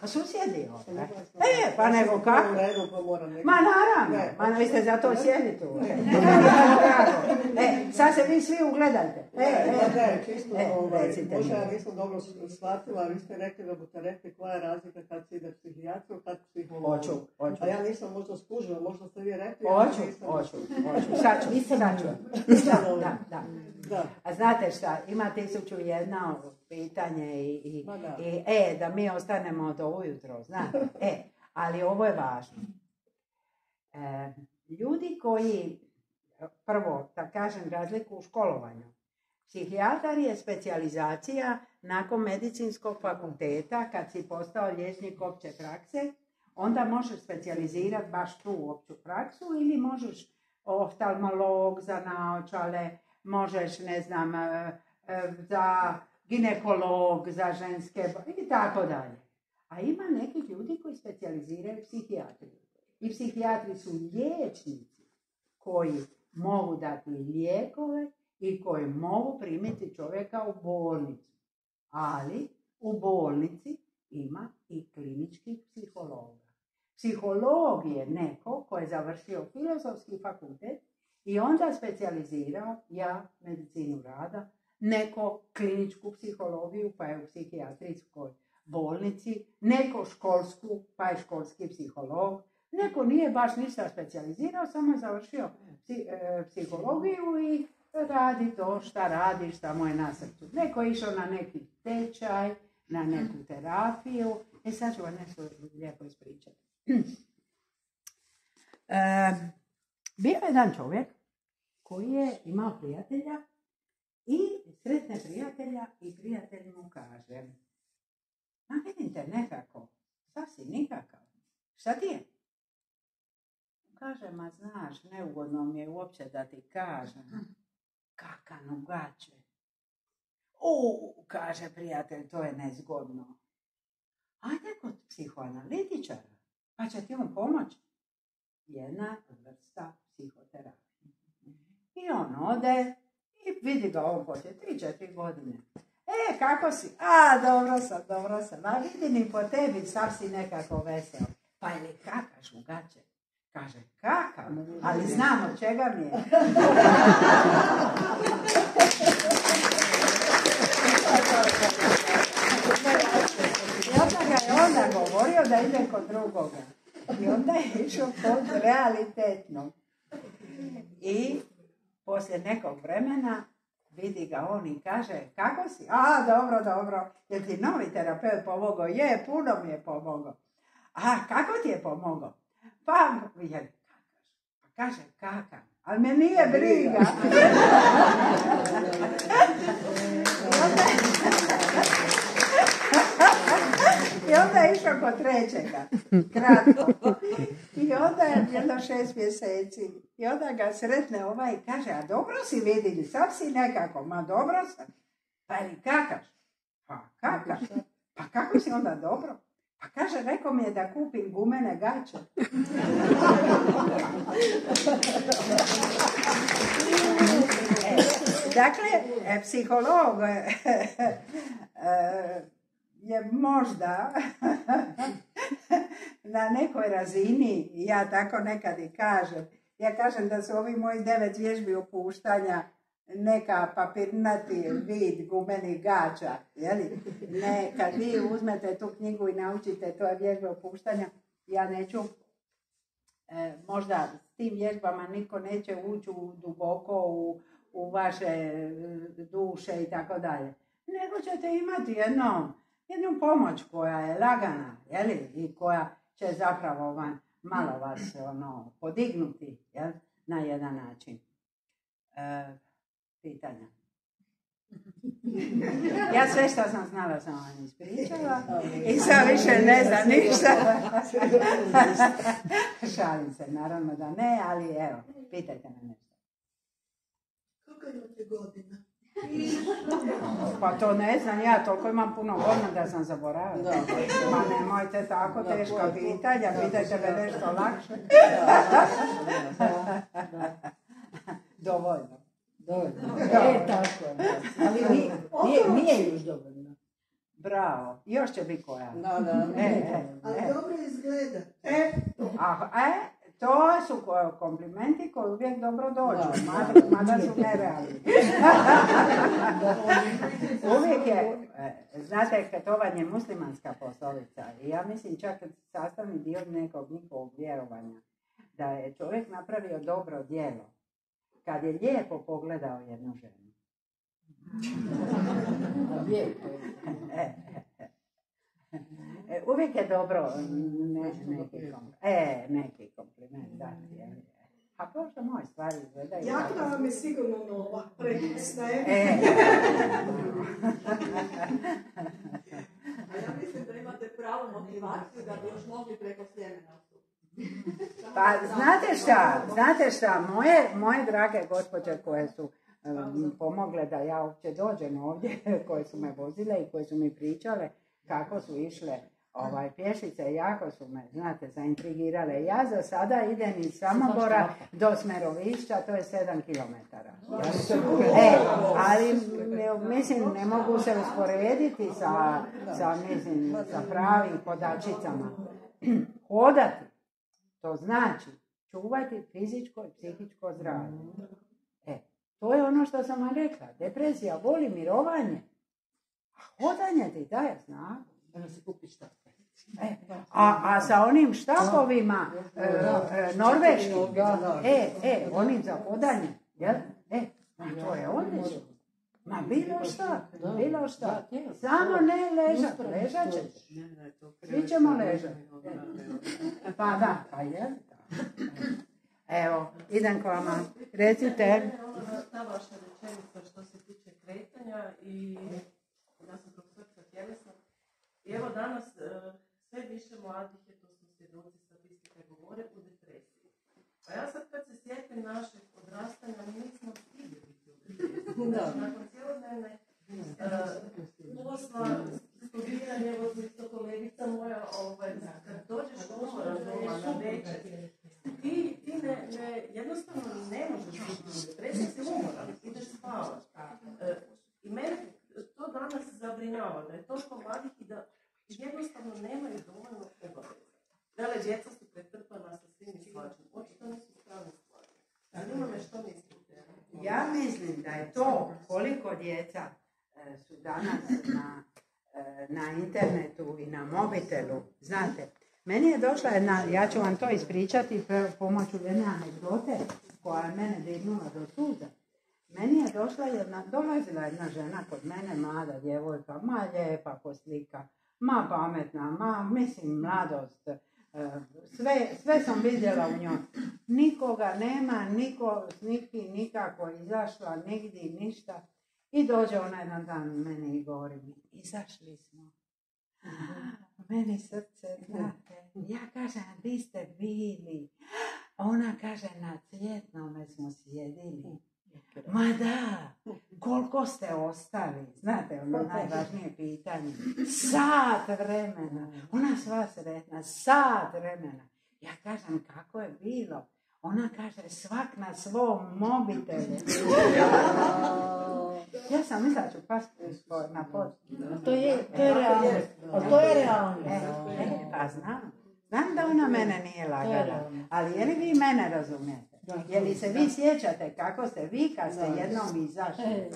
A susjedi ovdje. Pa nego kako? Ma naravno, vi ste za to sjedi tu. Sad se vi svi ugledajte. Možda ja nisam dobro shvatila, vi ste rekli da budete rekli koja je razlika kad se ide psihijatru, kad psihologu. Hoću. A ja nisam možda skužila, možda ste vi rekli. Hoću. Sad ću. Da. A znate šta, ima 1001 pitanje i da mi ostanemo do ujutro, znate. Ali ovo je važno. Ljudi koji, prvo, da kažem razliku u školovanju. Psihijatar je specijalizacija nakon medicinskog fakulteta, kad si postao liječnik opće prakse, onda možeš specijalizirati baš tu opću praksu ili možeš oftalmolog za naočale, možeš, ne znam, za ginekolog, za ženske i tako dalje. A ima nekih ljudi koji specijaliziraju psihijatriju. I psihijatri su liječnici koji mogu dati lijekove i koji mogu primiti čovjeka u bolnicu. Ali u bolnici ima i kliničkih psihologa. Psiholog je neko koji je završio filozofski fakultet i onda specijalizirao, ja medicinu rada, neko kliničku psihologiju pa je u psihijatrijskoj bolnici, neko školsku pa je školski psiholog, neko nije baš ništa specijalizirao, samo je završio psihologiju i radi to šta radi, šta mu je na srcu. Neko je išao na neki tečaj, na neku terapiju. Sad ću vam nešto lijepo ispričati. Bio je jedan čovjek koji je imao prijatelja i sretne prijatelja i prijatelj mu kaže: "A vidite nekako, sad si nikakav. Šta ti je?" Kaže: "Ma znaš, neugodno mi je uopće da ti kažem. Kakan u gaće." Kaže prijatelj, to je nezgodno. Ajde kod psihoanalitičara, pa će ti on pomoći. Jedna vrsta psihoterapije. I on ode i vidi ga on poslije 3-4 godine. Kako si? Dobro sam. A vidi ni po tebi, sav si nekako vesel. Pa je li kakaš u gaće? Kaže, kakam, ali znam od čega mi je. I onda ga je onda govorio da ide kod drugoga. I onda je išao kod realitetno. I poslije nekog vremena vidi ga on i kaže, kako si? Dobro. Jer ti novi terapeut pomogao? Je, puno mi je pomogao. A, kako ti je pomogao? Pa kaže, kaka, ali me nije briga. I onda je išao kod trećega, kratko. I onda je jedno 6 mjeseci. I onda ga sretne ovaj i kaže, a dobro si vidjeli, sad si nekako, ma dobro sam. Pa li kakaš? Pa kakaš? Pa kako si onda dobro? Pa kaže, rekao mi je da kupim gumene gaće. Dakle, psiholog je možda na nekoj razini, ja tako nekad i kažem, ja kažem da su ovi moji 9 vježbi opuštanja neka papirnati vid gumenih gača, jeli? Ne, kad vi uzmete tu knjigu i naučite to vježbe opuštanja, ja neću, možda s tim vježbama niko neće ući duboko u vaše duše i tako dalje. Nego ćete imati jednu pomoć koja je lagana, jeli? I koja će zapravo malo vas podignuti, jel? Na jedan način. Pitanja. Ja sve što sam znala sam vam ispričala i sad više ne znam ništa. Šalim se, naravno da ne, ali evo, pitajte me nešto. Koliko imate godina? Pa to ne znam, ja toliko imam puno godina da sam zaboravila. Ma nemojte tako teška pitanja, pitajte me nešto lakše. Dovoljno. Tako. Ali nije još dovoljno. Bravo, još će biti koja. Ali dobro izgleda. To su komplimenti koji uvijek dobro dođu, mada su nerealni. Uvijek je, znate, to vam je muslimanska poslovica i ja mislim čak sastavni dio nekog njihovog vjerovanja, da je čovjek napravio dobro djelo kad je lijepo pogledao jednu ženu. Uvijek je dobro neki kompliment dati. A Bože moj, stvari izgledaju. Jakna vam je sigurno nova, prekrasna je. A ja mislim da imate pravu motivaciju da bi još mogli preko Sljemena. Pa znate šta, moje drage gospođe koje su pomogle da ja uopće dođem ovdje, koje su me vozile i koje su mi pričale kako su išle pješice, jako su me, znate, zaintrigirale. Ja za sada idem iz Samobora do Smerovišća, to je 7 kilometara. Ali, mislim, ne mogu se usporediti sa pravim podačicama. Hodati, to znači čuvati fizičko i psihičko zdravlje. To je ono što sam vam rekla. Depresija voli mirovanje, a hodanje ti daje snagu. A sa onim štapovima norveškim, onim za hodanje, to je odlično. Ma bilo šta. Samo ne ležat ćete. Svi ćemo ležati. Pa da, pa je. Evo, idem k vama. Recite. Ta vaša rečenica što se tiče kretanja i ja sam profesorka tjelesna. I evo danas sve više mladih je, to smo svjedoci, statistike govore, u depresiji. A ja sad kad se sjetim našeg odrastanja, mi nismo stigli biti u depresiji. Znači, nakon cijelodnevne posla, studiranje, evo isto kolegica moja, kad dođeš umoran doma na večer, ti jednostavno ne možeš biti u depresiji, si umoran, ideš spavat. I mene to danas zabrinjava, da je toliko mladih i da jednostavno nemaju dovoljno obaveza. Vele, djeca su pretrpana sa svim i svačim. Očito nisu strane stvari. Zanima me što mislite. Ja mislim da je to koliko djeca su danas na internetu i na mobitelu. Znate, meni je došla jedna, ja ću vam to ispričati pomoću jedne anegdote koja je mene dignula do suza. Meni je dolazila jedna žena kod mene, mlada djevojka, ma lijepa ko slika, ma pametna, mislim mladost, sve sam vidjela u njoj. Nikoga nema, nikako izašla, nigdje, ništa. I dođe ona jedan dan meni i govori mi, izašli smo. Meni srce, znate, ja kažem, di ste bili? Ona kaže, na Cvjetnome smo sjedili. Ma da, koliko ste ostali? Znate, ono najvažnije pitanje. Sat vremena. Ona sva sretna, sat vremena. Ja kažem, kako je bilo? Ona kaže, svak na svom mobitelu. Ja sam mislila ću pasti na pod. To je realnost. To je realnost. Pa znam. Znam da ona mene nije lagala. Ali je li vi mene razumijete? Je li se vi sjećate kako ste vi kad ste jednom izašli?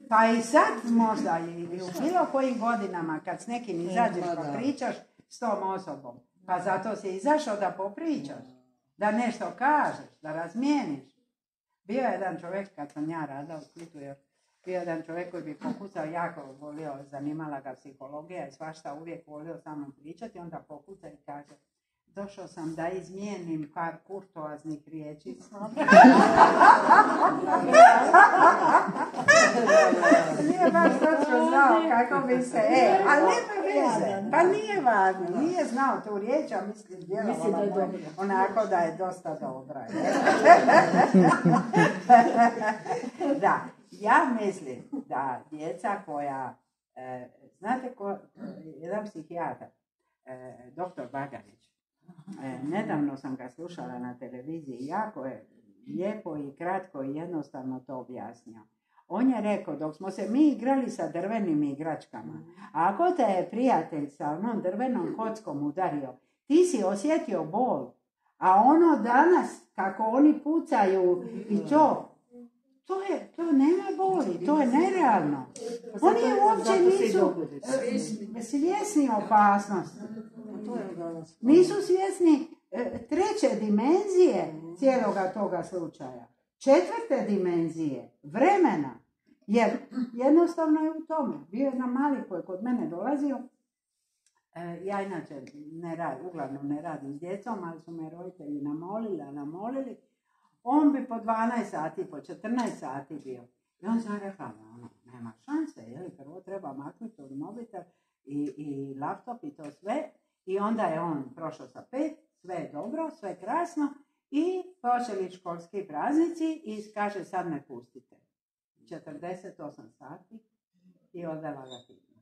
Pa i sad možda ili u bilo kojim godinama kad s nekim izađeš pa pričaš s tom osobom. Pa zato si izašao da popričaš, da nešto kažeš, da razmijeniš. Bio je jedan čovjek kad sam ja radila u Splitu, bio je jedan čovjek koji bi pokucao, jako volio, zanimala ga psihologija i svašta, uvijek volio sa mnom pričati, onda pokuca i kaže, došao sam da izmijenim par kurtoaznih riječi. Nije baš točno znao kako bi se, ali nema veze, pa nije važno, nije znao tu riječ, a mislim djelovala onako da je dosta dobra. Da, ja mislim da djeca koja, znate jedan psihijatar, doktor Bagarić, nedavno sam ga slušala na televiziji, jako je lijepo i kratko i jednostavno to objasnio. On je rekao, dok smo se mi igrali sa drvenim igračkama, a ako te je prijatelj sa onom drvenom kockom udario, ti si osjetio bol, a ono danas, kako oni pucaju i to nema boli, to je nerealno. Oni uopće nisu svjesni opasnosti. Nisu svjesni treće dimenzije cijeloga toga slučaja. Četvrte dimenzije, vremena. Jer jednostavno je u tome. Bio je jedan mali koji je kod mene dolazio. Ja inače uglavnom ne radim s djecom, ali su me roditelji namolili. On bi po 12 sati, po 14 sati bio. I on sam rekla, nema šanse, prvo treba maknuti od mobitel i laptop i to sve. I onda je on prošao sa 5, sve je dobro, sve je krasno. I počeli školski praznici i kaže, sad me pustite. 48 sati i odvela ga hitno.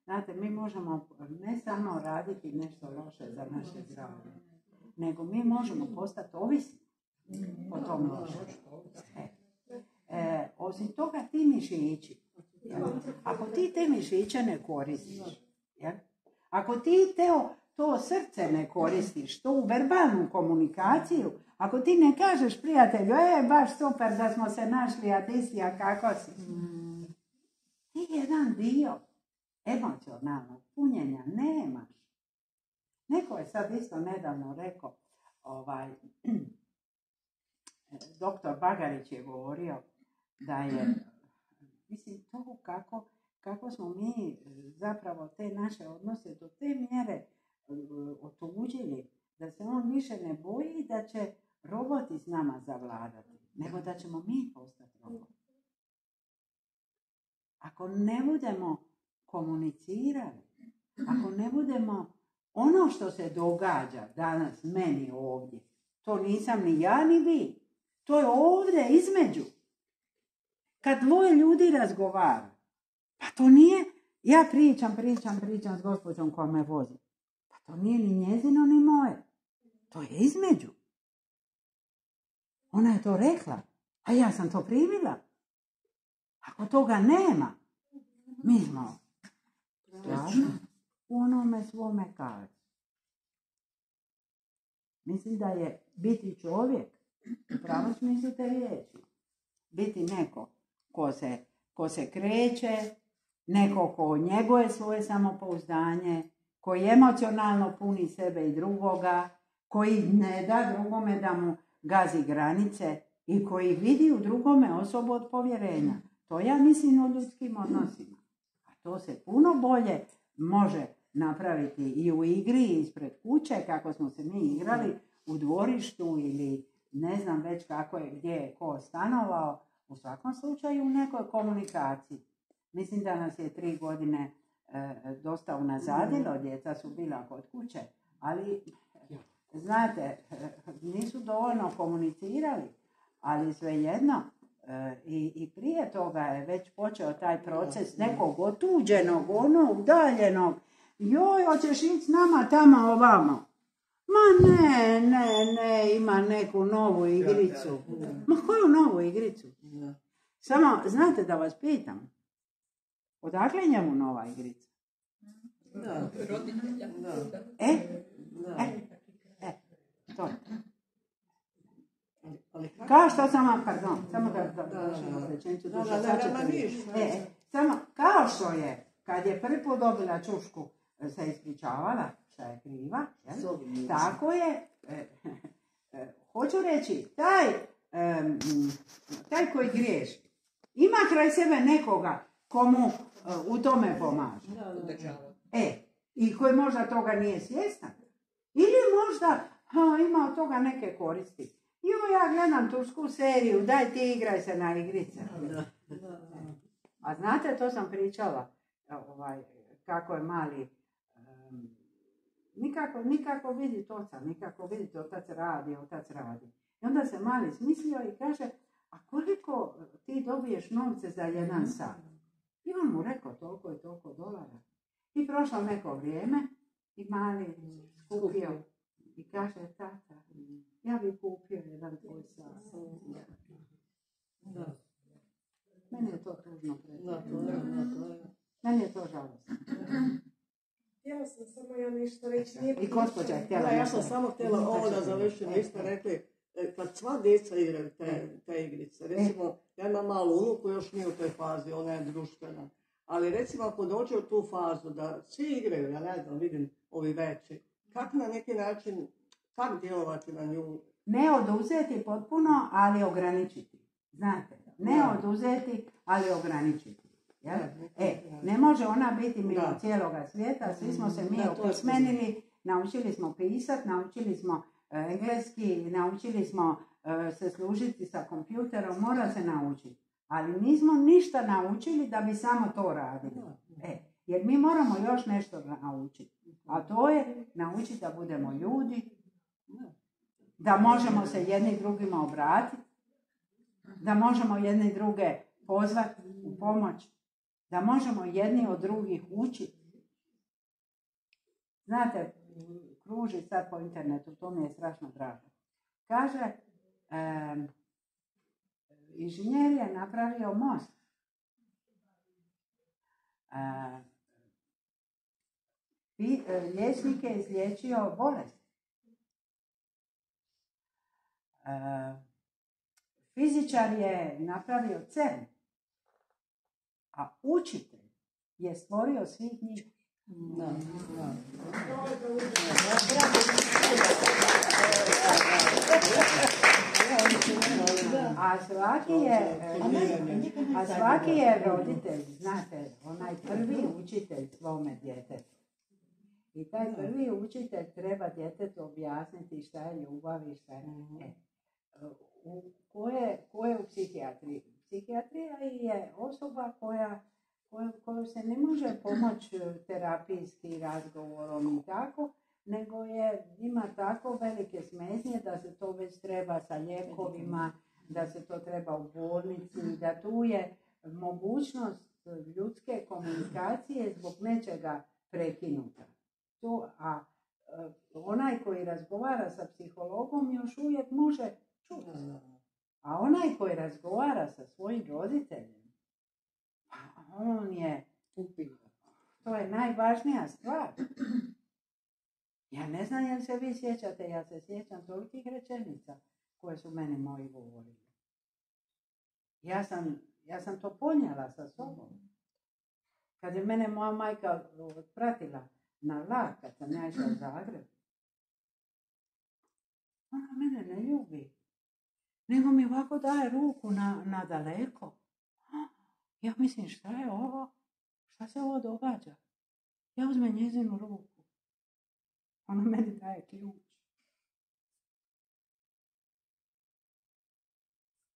Znate, mi možemo ne samo raditi nešto loše za naše zdravlje, nego mi možemo postati ovisni o tom lošem. Osim toga, ti mišići, ako ti te mišiće ne koristiš, ako ti to srce ne koristiš, tu verbalnu komunikaciju, ako ti ne kažeš prijatelju, baš super da smo se našli, a ti si, a kako si? Ti jedan dio emocionalnog punjenja nemaš. Neko je sad isto nedavno rekao, doktor Bagarić je govorio da je, mislim, to kako smo mi zapravo te naše odnose do te mjere otuđili, da se on više ne boji da će roboti s nama zavladati, nego da ćemo mi postati roboti. Ako ne budemo komunicirali, ako ne budemo ono što se događa danas meni ovdje, to nisam ni ja ni vi, to je ovdje između. Kad dvoje ljudi razgovara, pa to nije, ja pričam s gospođom koja me vozi. Pa to nije ni njezino ni moje. To je između. Ona je to rekla, a ja sam to primila. Ako toga nema, mi smo u onome svome kaže. Mislim da je biti čovjek, u pravom smislu te riječi, biti neko ko se kreće, neko ko njeguje svoje samopouzdanje, koji emocionalno puni sebe i drugoga, koji ne da drugome da mu gazi granice i koji vidi u drugome osobu od povjerenja. To ja mislim o ljudskim odnosima. A to se puno bolje može napraviti i u igri ispred kuće, kako smo se mi igrali u dvorištu ili ne znam već kako je, gdje je ko stanovao. U svakom slučaju u nekoj komunikaciji. Mislim da nas je 3 godine dosta unazadilo, djeca su bila kod kuće, ali znate, nisu dovoljno komunicirali, ali svejedno, I prije toga je već počeo taj proces nekog otuđenog, onog udaljenog. Joj, hoćeš ići s nama tamo ovamo? Ma ne, ima neku novu igricu. Ma koju novu igricu? Samo, znate da vas pitam, odakle je njemu nova igrica? To je. Kao što sam vam, pardon, samo da rečenicu dušu, samo kao što je, kad je prvi put dobila čušku, se ispričavala, šta je kriva, tako je, hoću reći, taj koji griješi, ima kraj sebe nekoga komu u tome pomaže. I koji možda toga nije svjestan. Ili možda ima od toga neke koristi. Ja gledam tursku seriju, daj ti igraj se na igrice. A znate, to sam pričala, kako je mali, nikako vidi oca, nikako vidi otac radi. I onda se mali smislio i kaže, a koliko ti dobiješ novce za 1 sat? I on mu rekao, toliko i toliko dolara. I prošlo neko vrijeme i mali skupio i kaže, tata, ja bih kupio 1 tvoj sat. Meni je to tužno Meni je to žalostno. Htjela sam samo ja nešto reći. I gospođa je htjela. Ja sam samo htjela ovo da završim. Vi ste rekli, kad sva djeca igraju te igrice, recimo, ja imam malu unuku, još nije u toj fazi, ona je društvena. Ali recimo, ako dođe u tu fazu da svi igraju, ja ne znam, vidim ovi veći, kako na neki način, kako djelovati na nju? Ne oduzeti potpuno, ali ograničiti. Znate, ne oduzeti, ali ograničiti. Ja? Ne može ona biti mimo cijeloga svijeta, svi smo se mi opismenili, naučili smo pisati, naučili smo engleski, naučili smo se služiti sa kompjuterom, mora se naučiti. Ali nismo ništa naučili da bi samo to radili. Jer mi moramo još nešto naučiti. A to je naučiti da budemo ljudi, da možemo se jedni drugima obratiti, da možemo jedni druge pozvati u pomoć, da možemo jedni od drugih učiti. Znate, kruži sad po internetu, to mi je strašno drago. Kaže, inženjer je napravio most. Liječnik je izliječio bolest. Fizičar je napravio CERN. A učitelj je stvorio svih njih. A svaki je roditelj, znate, onaj prvi učitelj svome djetetu. I taj prvi učitelj treba djetetu objasniti šta je ljubav i šta je... Ko je u psihijatriji? Psihijatrija je osoba koju se ne može pomoći terapijski razgovorom i tako, nego ima tako velike smetnje da se to već treba sa lijekovima, da se to treba u bolnici, da tu je mogućnost ljudske komunikacije zbog nečega prekinuta. A onaj koji razgovara sa psihologom još uvijek može čuti. A onaj koji razgovara sa svojim roditeljem, on je... To je najvažnija stvar. Ja ne znam jel se vi sjećate, ja se sjećam tolikih rečenica koje su meni moji govorili. Ja sam to ponijela sa sobom. Kad je mene moja majka pratila na vlak, kad sam ja išla u Zagreb, ona mene ne ljubi. Nego mi ovako daje ruku na daleko. Ja mislim, šta je ovo? Šta se ovo događa? Ja uzmem njezinu ruku. Ona meni daje ključ.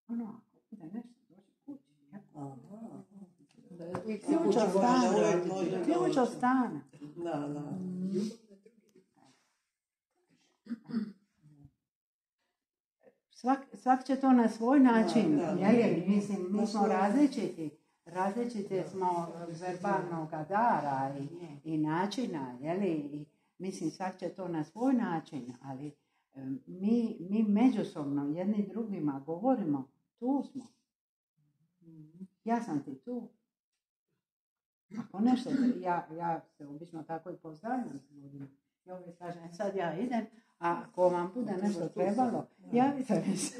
Ono, ako bude nešto, dođe kući. I ključ od stana. Ključ od stana. Svak će to na svoj način, mislim, mi smo različiti smo verbalnog dara i načina, i mislim, svak će to na svoj način, ali mi međusobno jedni drugima govorimo, tu smo. Ja sam ti tu. Ako nešto, ja se obično tako i pozdravljam s ljudima. I uvijek kažem, sad ja idem, a ako vam bude nešto trebalo, javite mi se.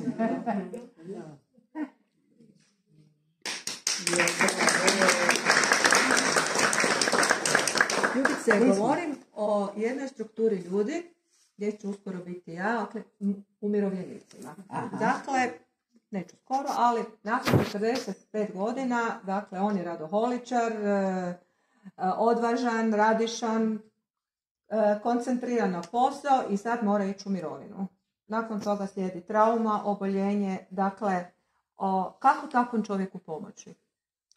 Ljubice, govorim o jednoj strukturi ljudi, gdje ću uskoro biti ja, dakle, umirovljenicima. Dakle, neću skoro, ali nakon 45 godina, dakle, on je radoholičar, odvažan, radišan, koncentriran na posao i sad mora ići u mirovinu. Nakon toga slijedi trauma, oboljenje, dakle, kako takvom čovjeku pomoći?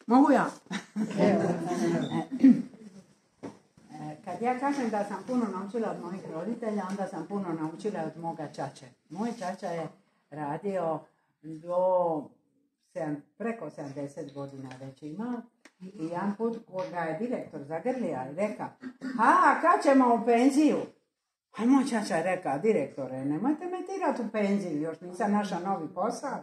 Mogu ja? Kad ja kažem da sam puno naučila od mojih roditelja, onda sam puno naučila od moga čače. Moj čača je radio preko 70 godina već imao. I jedan put koga je direktor zagrlija i reka, kad ćemo u penziju? A moj čača je reka, direktore, nemojte me tirati u penziju, još nisam našla novi posao.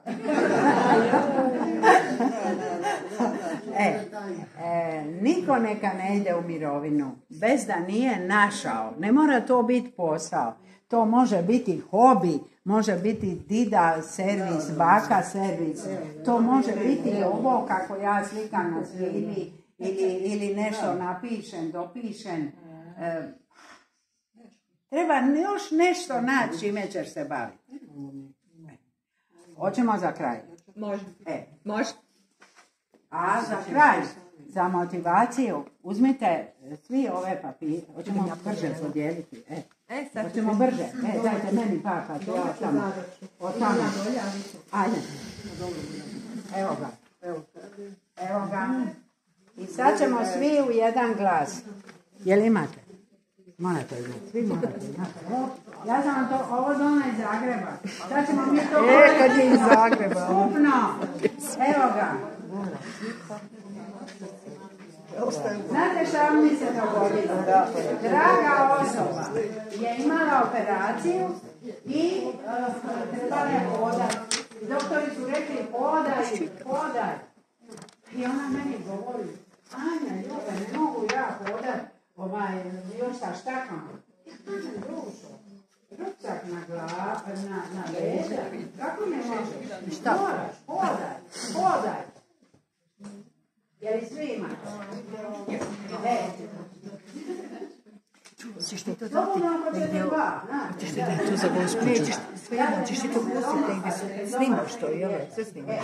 Niko neka ne ide u mirovinu bez da nije našao. Ne mora to biti posao. To može biti hobi, može biti dida servis, baka servis. To može biti ovo kako ja slikam na slivi ili nešto napišem, dopišem. Treba još nešto naći čime ćeš se baviti. Hoćemo za kraj. Može. A za kraj, za motivaciju, uzmite svi ove papire. Hoćemo brže podijeliti. Hoćemo brže. Dajte meni pa ću ja tamo. Ajde. Evo ga. I sad ćemo svi u jedan glas. Jel imate? Morate imati, svi morate imati. Ja sam vam to, ovo doma iz Zagreba. Sad ćemo mi to kad je iz Zagreba. skupno. Evo ga. Znate šta mi se dogodilo? Draga osoba je imala operaciju i trebala je hodati. Doktori su rekli, hodaj. I ona meni govori, Anja, ljubav, ne mogu ja hodati. Još sa štakom. Ja kažem, dušo, ručak na leđa. Kako ne možeš? Moraš, hodaj. Jer i svi imate. Ćeš ti to dati? Slobodno ako ćete dva. Ćeš ti dati to za gospođu? Svejedno, ćeš ti to pustiti negdje snimaš to, jel? Sve snimaš.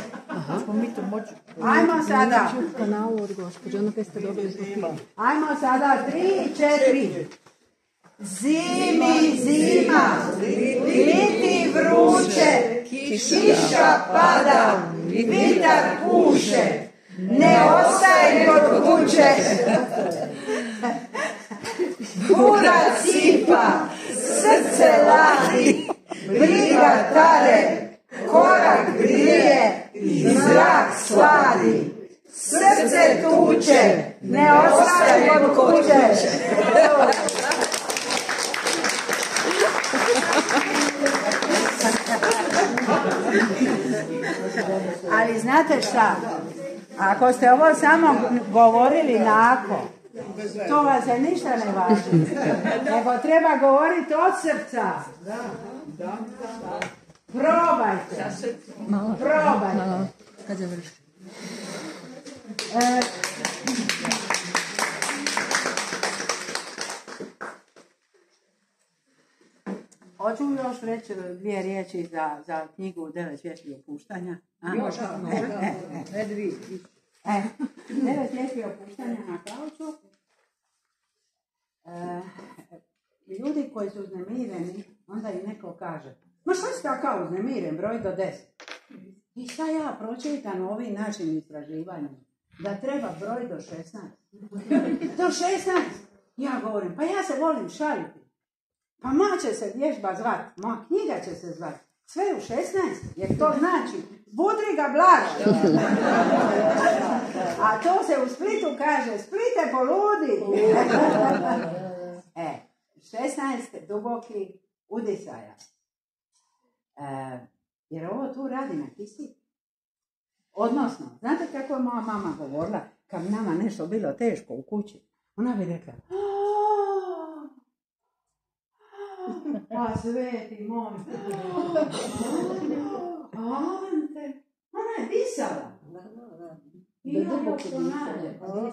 Smo mi to moći... Ajmo sada. U kanalu od gospođe, ono kaj ste dobili zbog filma. Ajmo sada 3, 4. Zimi, zima, liti vruće, kiša pada, vitar puše, ne ostaje kod kuće. Kura sipa, srce ladi, briga tare, korak grije, zrak sladi. Srce tuče, ne ostaje kod kuće. Ali znate šta? Ako ste ovo samo govorili nako, to vas se ništa ne važi. Nego treba govoriti od srca. Probajte. Probajte. Kad završi. Hoću još reći 2 riječi za knjigu 9 svjetli opuštanja. Može. 9 svjetli opuštanja na kauču. Ljudi koji su uznemireni, onda im neko kaže, ma šta si takav uznemiren, broj do 10. I šta ja pročitam u ovim našim istraživanjima? Da treba broj do 16. Do 16! Ja govorim, pa ja se volim šaliti. Pa moja će se vježba zvat, moja knjiga će se zvat. Sve u 16, jer to znači Budriga Blaž. A to se u Splitu kaže, Splite poludi. 16 dubokih udisaja. Jer ovo tu radi na kisik. Odnosno, znate kako je moja mama govorila, kad bi nama nešto bilo teško u kući, ona bi rekla, pa sveti moj, Ante, ona je disala. I ono što nađe. Ono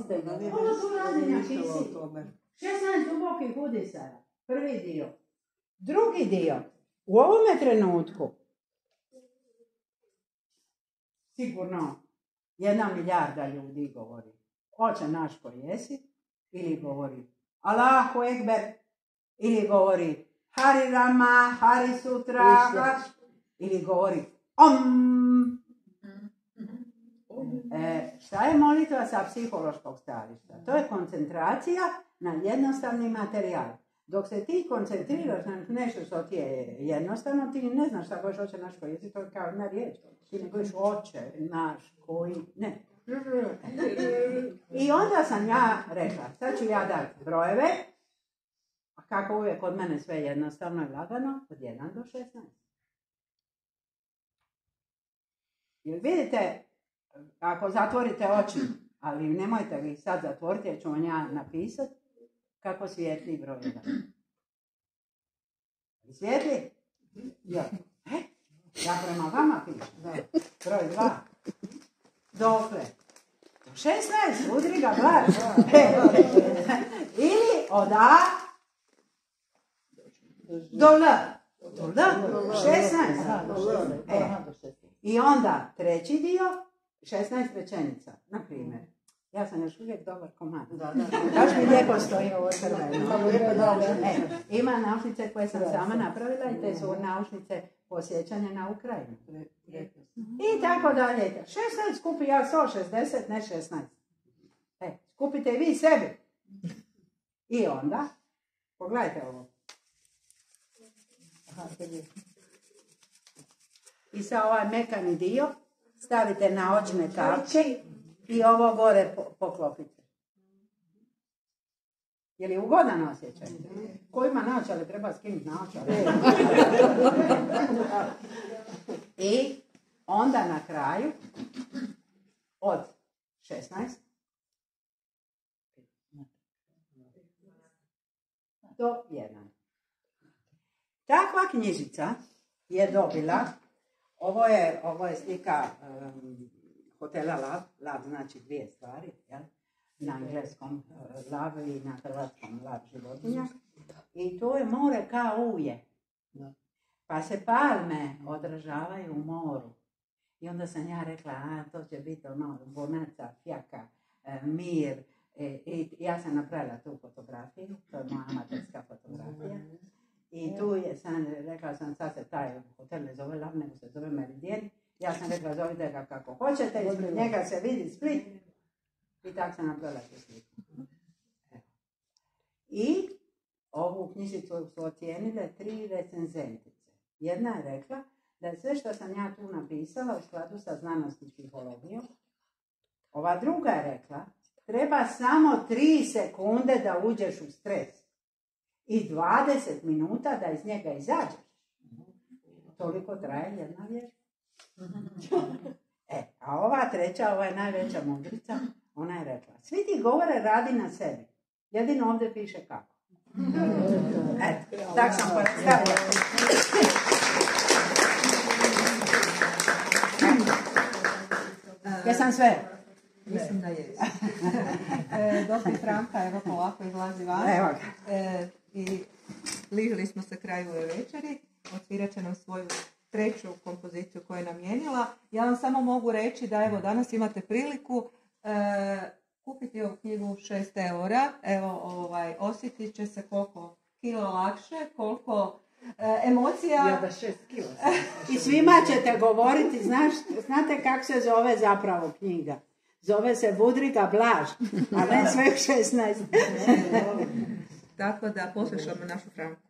tu radi na kisik. 16 dubokih udisaja. Prvi dio. Drugi dio. U ovome trenutku sigurno 1 milijarda ljudi govori Oče naš koji jesi, ili govori Allahu Ekber, ili govori Hari Rama, Hari Sutra, ili govori Om. Šta je molitva sa psihološkog stajališta? To je koncentracija na jednostavni materijal. Dok se ti koncentriraš na nešto što ti je jednostavno, ti ne znaš šta gojiš Oče naš koji jesi, to je kao jedna riječ. Ti ne gojiš Oče naš koji, ne. I onda sam ja rekla, sad ću ja dati brojeve, a kako uvijek kod mene sve jednostavno i lagano, od 1 do 16. Jer vidite, ako zatvorite oči, ali nemojte ih sad zatvoriti, jer ću vam ja napisati kako svijetli broj 1. Svijetli? Ja. Ja prema vama pišem. Broj 2. Dokle? 16, Budriga Blaž. Ili od A do L. Do L. 16. I onda treći dio, 16 rečenica. Na primjer, ja sam još uvijek dobar komad. Kaš mi lijepo stoji ovo crveno. Ima naušnice koje sam sama napravila i te su naušnice posjećanja na Ukrajinu. I tako dalje. 16 skupi ja 160, ne 16. Skupite i vi sebi. I onda, pogledajte ovo. I sa ovaj mekani dio stavite na očne kapke i ovo gore poklopite. Je li ugodan osjećaj? Ko ima naočale, treba skinuti naočale. I onda na kraju od 16 do 1. Takva knjižica je dobila, ovo je slika hotela Lav, znači 2 stvari, jel? Na engleskom Lav i na hrvatskom Lav životinja. I to je more kao uje. Pa se palme odražavaju u moru. I onda sam ja rekla, to će biti ono, bonaca, fjaka, mir. I ja sam napravila tu fotografiju, to je moja amaterska fotografija. I tu rekla sam, sad se taj hotel ne zove Lav, nego se zove Meridian. Ja sam rekla, zovite ga kako hoćete, ispred njega se vidi Split. I tako sam napravila tu sliku. I ovu knjižicu su ocijenile 3 recenzentice. Jedna je rekla da je sve što sam ja tu napisala u skladu sa znanosti i psihologijom. Ova druga je rekla, treba samo 3 sekunde da uđeš u stres. I 20 minuta da iz njega izađeš. Toliko traje jedna vježba. A ova treća, ova je najveća mudrica, ona je rekla, svi ti govore radi na sebi. Jedino ovdje piše kako. Tak sam predstavila. Jesam sve? Mislim da je. Doktor Franka, evo polako izlazi van. I bližili smo se kraju ove večeri. Odsvirat će nam svoju 3. kompoziciju koju je namijenila. Ja vam samo mogu reći da evo danas imate priliku kupiti ovu knjigu 6 eura. Evo, osjetit će se koliko kilo lakše, koliko emocija. Ja da 6 kilo. I svima ćete govoriti, znate kako se zove zapravo knjiga? Zove se Budriga Blaž, a ne sve 16. Tako da poslušamo našu Franku.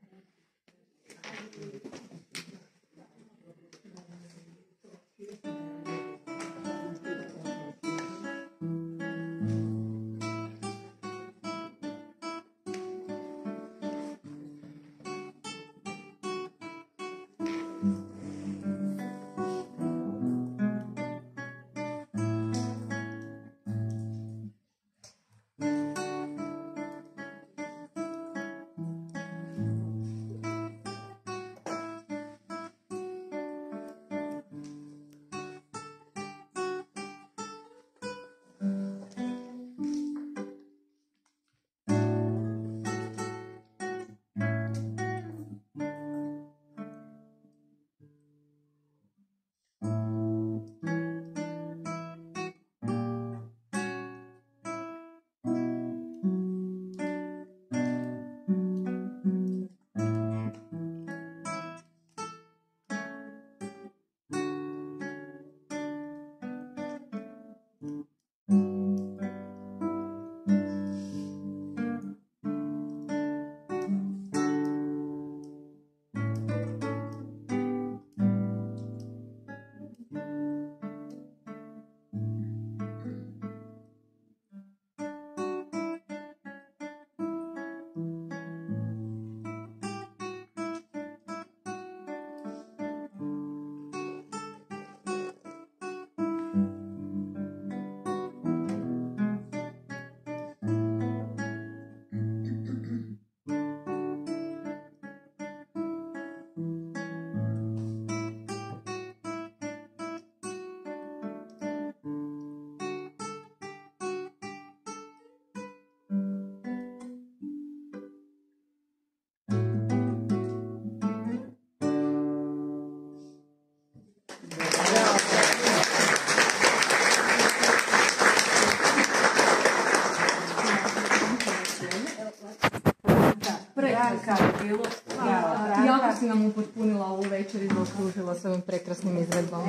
Jako si nam upotpunila ovu večer i zaokružila s ovim prekrasnim izvedbama.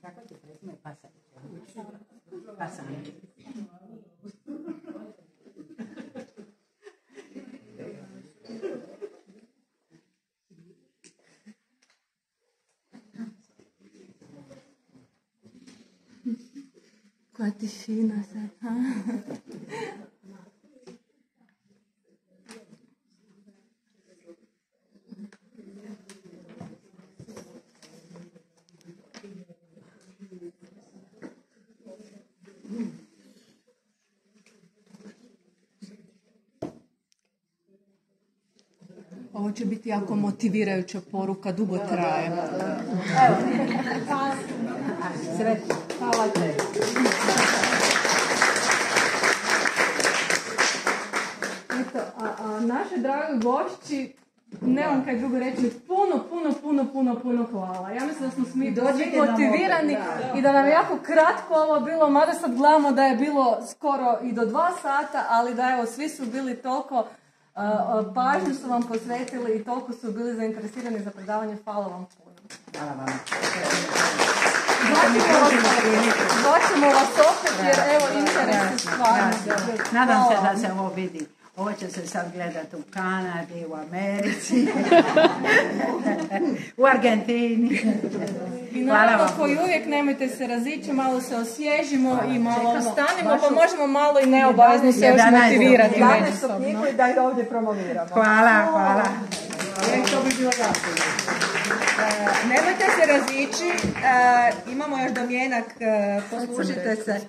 Kako ti prezime Pasanić? Koja tišina sad, ha? Ovo će biti jako motivirajuća poruka, dugo traje. Evo, sretno. Hvala te. Eto, a naše dragi gošći, nemam kaj drugo reći, puno hvala. Ja mislim da smo svi motivirani i da nam je jako kratko ovo bilo, mada sad gledamo da je bilo skoro i do 2 sata, ali da evo, svi su bili toliko, pažnju su vam posvetili i toliko su bili zainteresirani za predavanje. Hvala vam puno. Hvala vam. Zvaćemo vas opet jer evo interes je stvarno. Nadam se da se ovo vidi. Ovo će se sad gledati u Kanadi, u Americi, u Argentini. I naravno, koji uvijek nemojte se razići, malo se osvježimo i malo ostanimo, pa možemo malo i neobavezno se još motivirati međusobno. I da ih ovdje promoviramo. Hvala. To bi bilo jako. Nemojte se razići, imamo još domjenak, poslužite se.